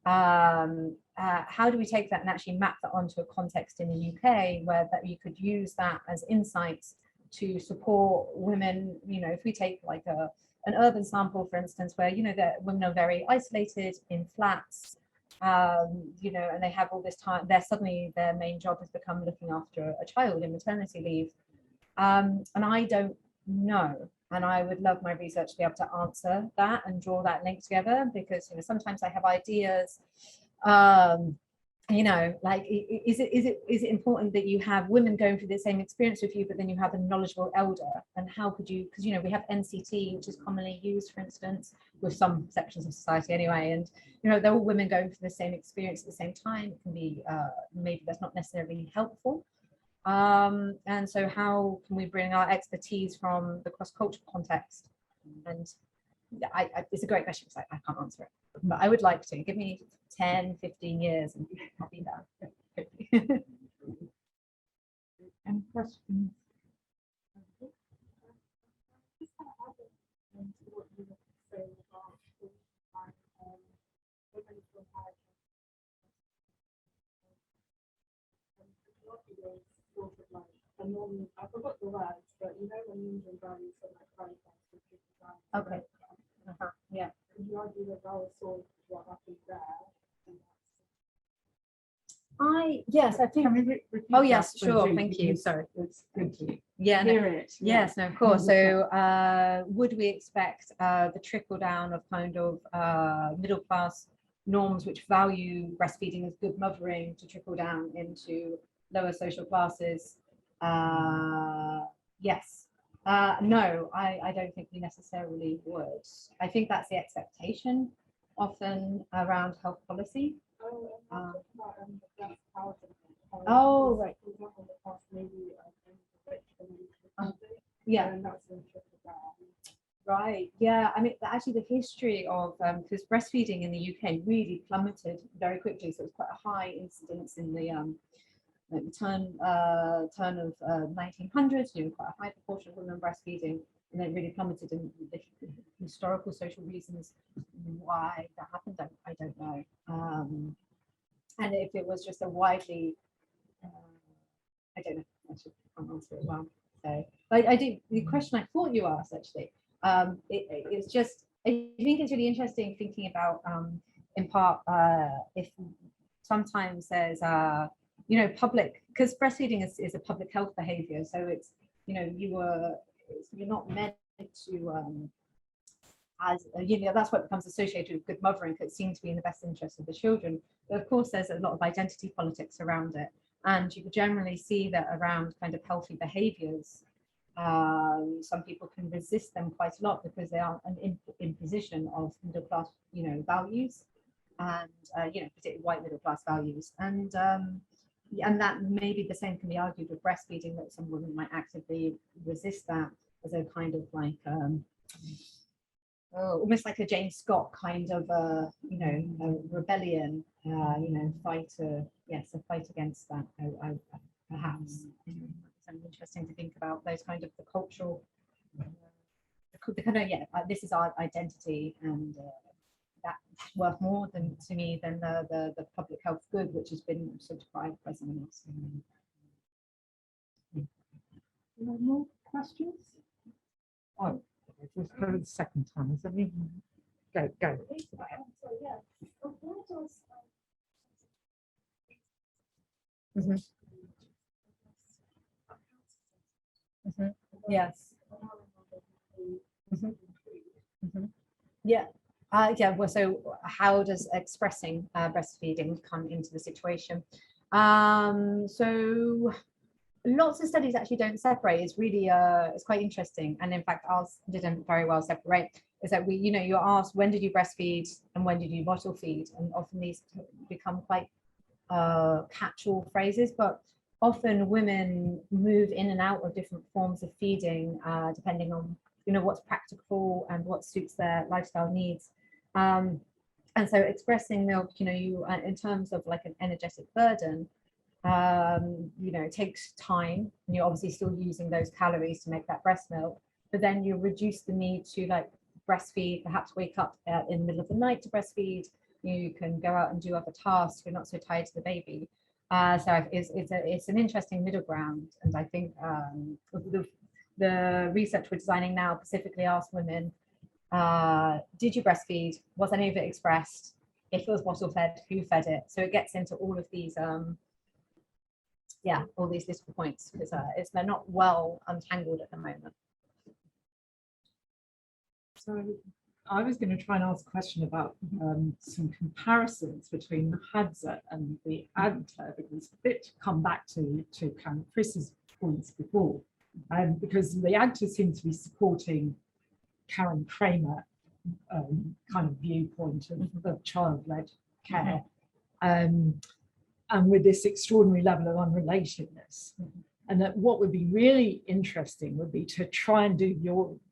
How do we take that and actually map that onto a context in the UK where that you could use that as insights to support women? You know, if we take like an urban sample, for instance, where, you know, that women are very isolated in flats, you know, and they have all this time, suddenly their main job has become looking after a child in maternity leave. And I don't know. And I would love my research to be able to answer that and draw that link together, because, you know, sometimes I have ideas, you know, like, is it important that you have women going through the same experience with you, but then you have a knowledgeable elder? And how could you, because, you know, we have NCT, which is commonly used, for instance, with some sections of society anyway, and, you know, they're all women going through the same experience at the same time. It can be, maybe that's not necessarily helpful. And so how can we bring our expertise from the cross-cultural context? And it's a great question, because I can't answer it, but I would like to. Give me 10, 15 years and I'll be there. Any questions? I forgot the words, but you know when Indian values are like Okay. Yeah. could you argue that that was sort of what happened there? Yes, I think. Can we repeat Oh yes, that, sure. please? Thank you. Because Sorry. It's good to Yeah. No, hear it. yeah. yes, no, of course. So would we expect the trickle down of kind of middle class norms which value breastfeeding as good mothering to trickle down into lower social classes? Yes. No, I don't think we necessarily would. I think that's the expectation often around health policy. Oh, right. Yeah. Right. Yeah. I mean, actually, the history of because breastfeeding in the UK really plummeted very quickly, so it's quite a high incidence in the like the turn of 1900s. You know, quite a high proportion of women breastfeeding, and then really plummeted. In the historical social reasons why that happened, I don't know. And if it was just a widely, I don't know. I can't answer it well. So I do. The question I thought you asked actually, it's just, I think it's really interesting thinking about in part if sometimes there's you know, public, because breastfeeding is a public health behavior, so it's, you know, you're not meant to as you know, that's what becomes associated with good mothering, because it seems to be in the best interest of the children. But of course there's a lot of identity politics around it, and you generally see that around kind of healthy behaviors, some people can resist them quite a lot because they are an imposition of middle class, you know, values, and you know, particularly white middle class values, and that maybe the same can be argued with breastfeeding, that some women might actively resist that as a kind of like almost like a James Scott kind of you know, a rebellion, you know, fight against that, perhaps. and interesting to think about those kind of the cultural, the kind of, yeah, this is our identity, and that's worth more than to me than the public health good, which has been sort of deprived by someone else. No more questions? Oh, let's go to the second time. Is that me? Go. So, yeah, but what does Yes. Yeah. Yeah. Well, so how does expressing breastfeeding come into the situation? So lots of studies actually don't separate. It's really it's quite interesting, and in fact ours didn't very well separate. Is that we, you're asked, when did you breastfeed and when did you bottle feed, and often these become quite catch-all phrases, but often women move in and out of different forms of feeding depending on what's practical and what suits their lifestyle needs. And so expressing milk, you in terms of like an energetic burden, it takes time, and you're obviously still using those calories to make that breast milk, but then you reduce the need to like breastfeed, perhaps wake up in the middle of the night to breastfeed. You can go out and do other tasks. You're not so tied to the baby. So it's an interesting middle ground, and I think the research we're designing now specifically asks women, did you breastfeed? Was any of it expressed? If it was bottle fed, who fed it? So it gets into all of these all these little points, because they're not well untangled at the moment. So I was going to try and ask a question about some comparisons between the Hadza and the Agta, because a bit to come back to kind of Chris's points before, because the Agta seems to be supporting Karen Kramer kind of viewpoint of child-led care, and with this extraordinary level of unrelatedness. And that what would be really interesting would be to try and do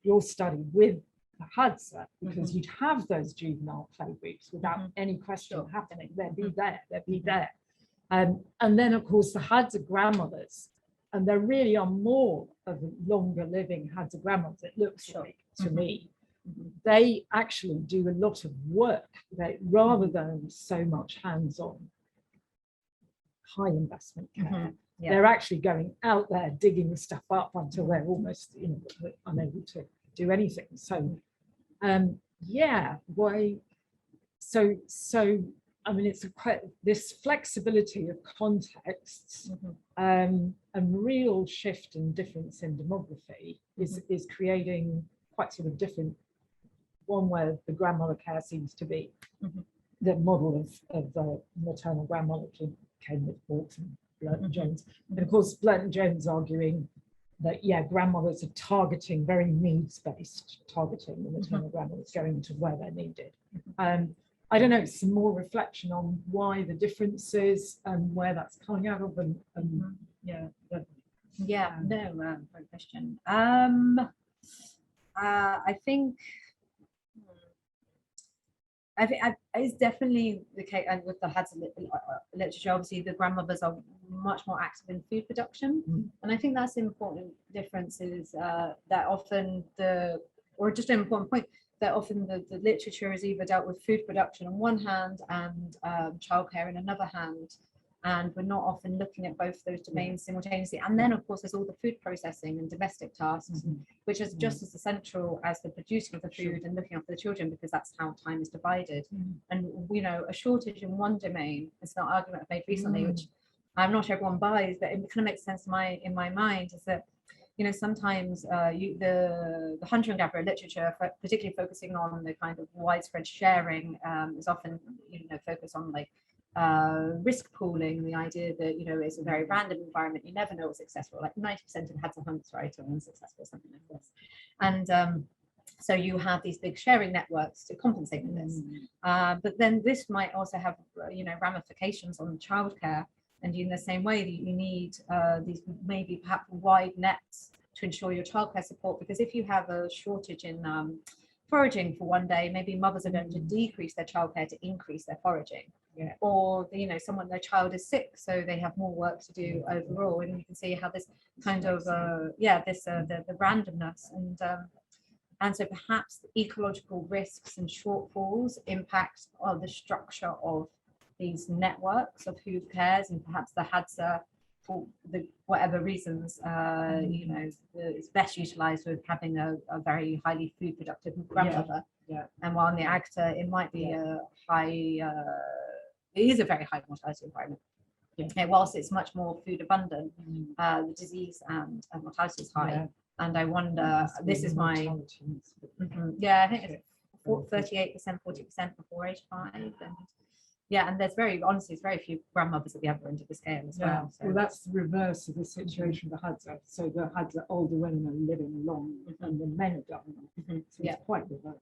your study with the Hadza, because you'd have those juvenile play groups without any question happening. They'd be there. And then of course the Hadza grandmothers, and there really are more of the longer living Hadza grandmothers, it looks like to me. They actually do a lot of work, rather than so much hands-on high investment care. They're actually going out there digging the stuff up until they're almost unable to do anything. So why so I mean, it's this flexibility of contexts and real shift and difference in demography is creating quite sort of different, one where the grandmother care seems to be the model of the maternal grandmother came with Hawkes and Blurt Jones. And of course, Blurt Jones arguing that, grandmothers are targeting very needs-based targeting, the maternal grandmothers going to where they're needed. I don't know, some more reflection on why the differences and where that's coming out of, Great question. I think it's definitely the case, and with the Hadza literature, obviously the grandmothers are much more active in food production, and I think that's an important difference, is that often just an important point, that often the literature is either dealt with food production on one hand and childcare in another hand, and we're not often looking at both those domains simultaneously. And then of course there's all the food processing and domestic tasks, which is just as essential as the producing of the food and looking after the children, because that's how time is divided. And a shortage in one domain, it's an argument I've made recently, which I'm not sure everyone buys, but it kind of makes sense in my mind, is that sometimes the hunter and gatherer literature, particularly focusing on the kind of widespread sharing, is often focused on like risk pooling, the idea that it's a very random environment, you never know what's successful, like 90% of Hadza hunts, right, are unsuccessful, something like this. And so you have these big sharing networks to compensate for this, but then this might also have ramifications on childcare. And in the same way that you need these maybe perhaps wide nets to ensure your childcare support, because if you have a shortage in foraging for one day, maybe mothers are going to decrease their childcare to increase their foraging. Yeah. Or, you know, their child is sick, so they have more work to do overall. And you can see how this kind of, the randomness and so perhaps the ecological risks and shortfalls impact on the structure of these networks of who cares, and perhaps the Hadza, for whatever reasons, you know, it's best utilized with having a very highly food productive grandmother. Yeah. And while in the Agta, it might be a high, it is a very high mortality environment. Yeah. And whilst it's much more food abundant, the disease and mortality is high. Yeah. And I wonder, this is my, I think it's 38%, 40% before age 5. And yeah, and there's honestly, it's very few grandmothers at the other end of the scale as Yeah. well. So. Well, that's the reverse of the situation of the Hadza. So the Hadza, older women are living long, and the men are dying. So it's quite reverse.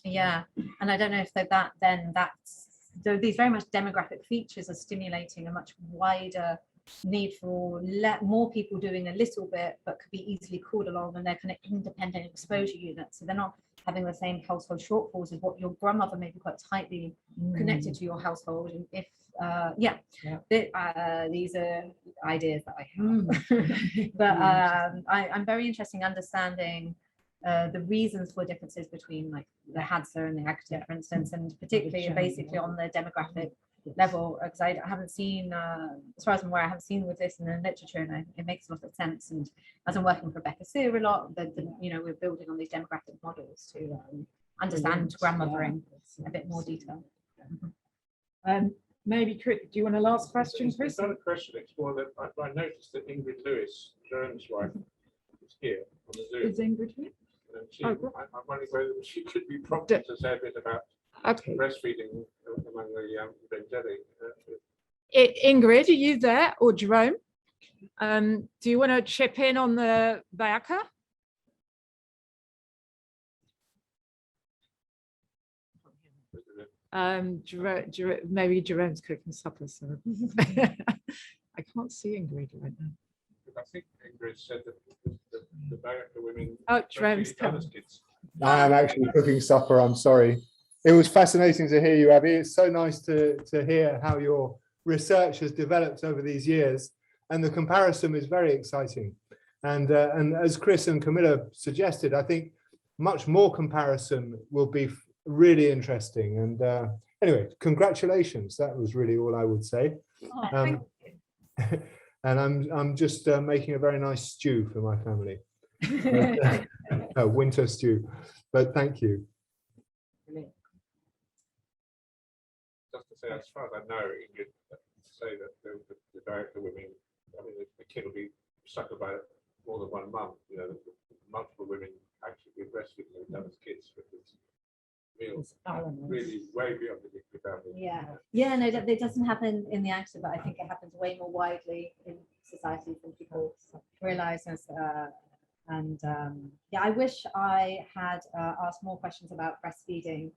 Yeah, and I don't know if so these very much demographic features are stimulating a much wider need for more people doing a little bit, but could be easily called along, and they're kind of independent exposure units. So they're not having the same household shortfalls as what your grandmother may be quite tightly connected to your household. And if these are ideas that I have, but I'm very interested in understanding the reasons for differences between like the Hadza and the Agta, for instance, and particularly basically on the demographic level, because I haven't seen, as far as I'm aware, I haven't seen with this in the literature, and it makes a lot of sense. And as I'm working with Rebecca Sear a lot, you know, we're building on these demographic models to understand grandmothering in a bit more detail. Maybe, do you want a last question, It's Chris? not a question, it's more that I noticed that Ingrid Lewis, Jerome's wife, is here on the Zoom. Is Ingrid here? And she, Oh, good. I'm wondering whether she could be prompted to say a bit about Okay. breastfeeding among the Benjeli. Ingrid, are you there, or Jerome? Do you want to chip in on the Bayaka? Maybe Jerome's cooking supper, so I can't see Ingrid right now. I think Ingrid said that the Bayaka women. Oh, Jerome's breastfeed come. others' kids. I am actually cooking supper. I'm sorry. It was fascinating to hear you, Abby. It's so nice to hear how your research has developed over these years, and the comparison is very exciting. And as Chris and Camilla suggested, I think much more comparison will be really interesting. And anyway, congratulations. That was really all I would say. Thank you. And I'm just making a very nice stew for my family. A winter stew, but thank you. Just to say, as far as I know, Ingrid, to say that the Bayaka women, I mean, the kid will be suckled by more than one mum. You know, multiple women actually give breastfeeding with others' kids, because meals really way beyond the nuclear family. Yeah, no, that doesn't happen in the Agta, but I think it happens way more widely in society than people realize. I wish I had asked more questions about breastfeeding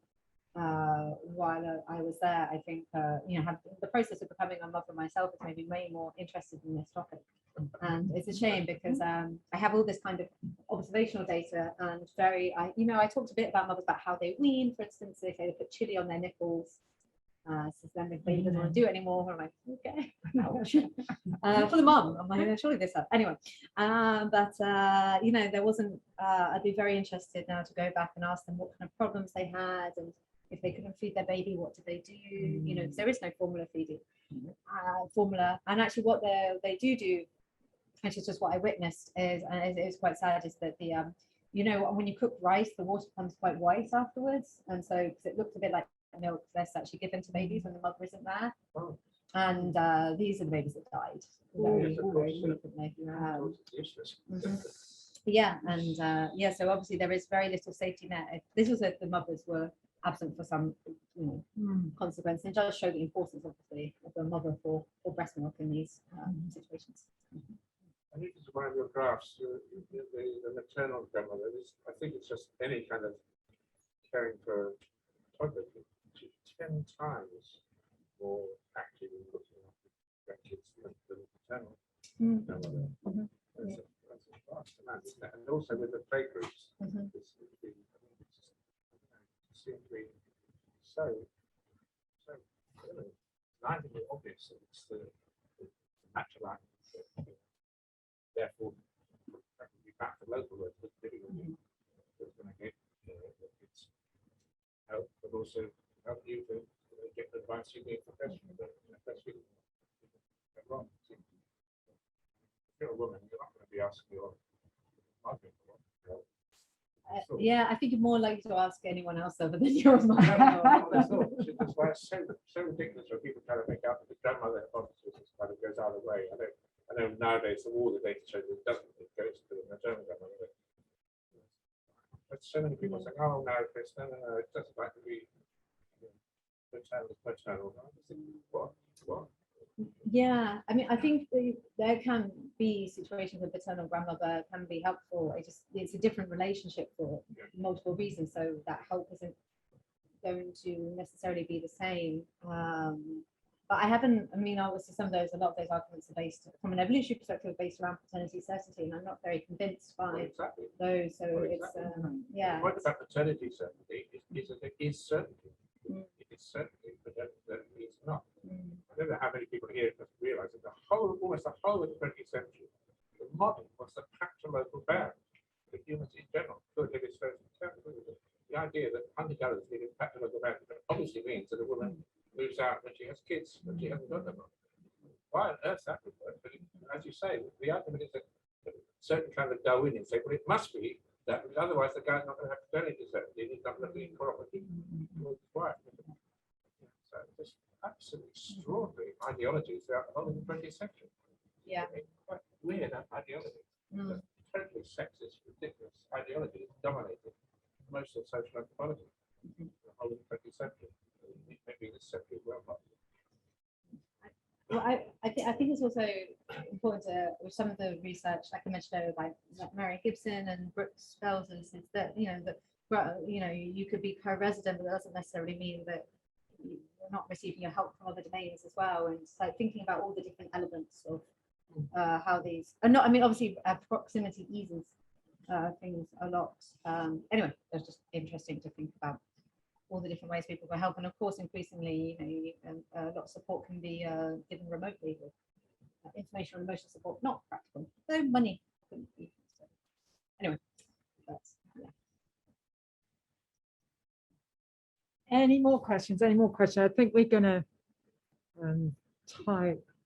while I was there. I think you know, the process of becoming a mother myself has made me way more interested in this topic, and it's a shame because I have all this kind of observational data, and I talked a bit about mothers about how they wean, for instance. They say they put chili on their nipples. So then the baby doesn't want to do it anymore. I'm like, okay, ouch. For the mum, I'm like, surely this up. Anyway, you know, there wasn't, I'd be very interested now to go back and ask them what kind of problems they had, and if they couldn't feed their baby, what did they do? You know, because there is no formula feeding formula. And actually what they do, which is just what I witnessed, is, and it is quite sad, is that the, you know, when you cook rice, the water becomes quite white afterwards. And so, because it looks a bit like milk that's actually given to babies when the mother isn't there. Oh. And these are the babies that died very frequently. Yeah, and so obviously there is very little safety net. This was if the mothers were absent for some, you know, consequence. It does show the importance, obviously, of the mother for breast milk in these situations. I think it's one of your graphs, the maternal grandmother. I think it's just any kind of caring for a toddler. 10 times more active in looking after grandkids than maternal grandmother. That's a vast amount, isn't it? And also with the play groups, so really blindingly obvious that it's the natural act. Therefore, be back to local work that's difficult. That's going to get its help, but also help you to get the advice you need professionally. But breastfeeding is wrong. If you're a woman, you're not going to be asking your husband for help. Yeah, I think you're more likely to ask anyone else other than your mother. That's why it's so ridiculous when people try to make out that the grandmother hypothesis kind of goes out of the way. I know nowadays all the data shows it doesn't. It goes to the maternal grandmother. But so many people saying, "Oh no, Chris, no, it doesn't like to be maternal." What? Yeah, I mean, I think there can be situations where paternal grandmother can be helpful. It's a different relationship for multiple reasons, so that help isn't going to necessarily be the same. But I haven't. I mean, obviously, a lot of those arguments are based from an evolutionary perspective, based around paternity certainty, and I'm not very convinced by those. So it's yeah. The point about paternity certainty is that it is certainty. It is certainty, but that it's not. I don't know how many people here have realised that almost the whole of the 20th century, the model was the patrolocal bound for humans in general. The idea that hunter-gatherers needed patrolocal bound obviously means that a woman moves out when she has kids, but she hasn't got them. Why on earth that would work? But as you say, the argument is that certain kind of go in and say, well, it must be that, because otherwise the guy's not going to have paternity certainty, he's not going to be cooperative. So just absolutely extraordinary ideologies throughout the whole of the 20th century. Yeah. Quite weird ideology. Totally sexist, ridiculous ideology that dominated most of social anthropology in the whole of the 20th century. Maybe this century as well. Well, I think it's also important to, with some of the research, like I mentioned earlier, by Mary Gibson and Brooks Felses, is that you could be co-resident, but that doesn't necessarily mean that you're not receiving your help from other domains as well. And so thinking about all the different elements of how these, I mean, obviously proximity eases things a lot. Anyway, that's just interesting to think about all the different ways people can help, and of course, increasingly, a lot of support can be given remotely with information and emotional support, not practical, though money couldn't be. So, anyway, that's Any more questions? I think we're going to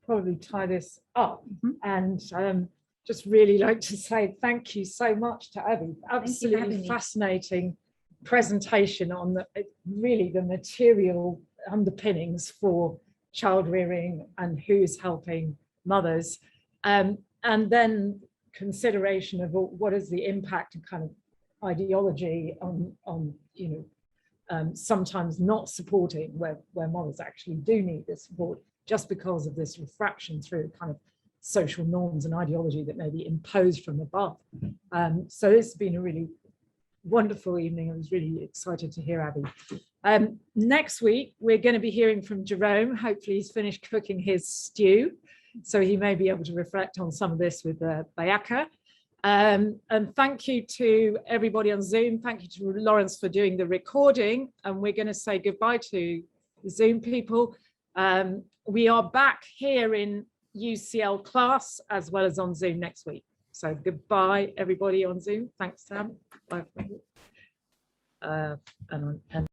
probably tie this up, and just really like to say thank you so much to Abbey. Absolutely fascinating presentation on the material underpinnings for child rearing and who's helping mothers, and then consideration of what is the impact of kind of ideology on sometimes not supporting where mothers actually do need this support, just because of this refraction through kind of social norms and ideology that may be imposed from above. So it's been a really wonderful evening. I was really excited to hear Abbey. Next week, we're going to be hearing from Jerome. Hopefully he's finished cooking his stew, so he may be able to reflect on some of this with Bayaka. And thank you to everybody on Zoom. Thank you to Lawrence for doing the recording. And we're going to say goodbye to the Zoom people. We are back here in UCL class as well as on Zoom next week. So goodbye, everybody on Zoom. Thanks, Sam. Bye. And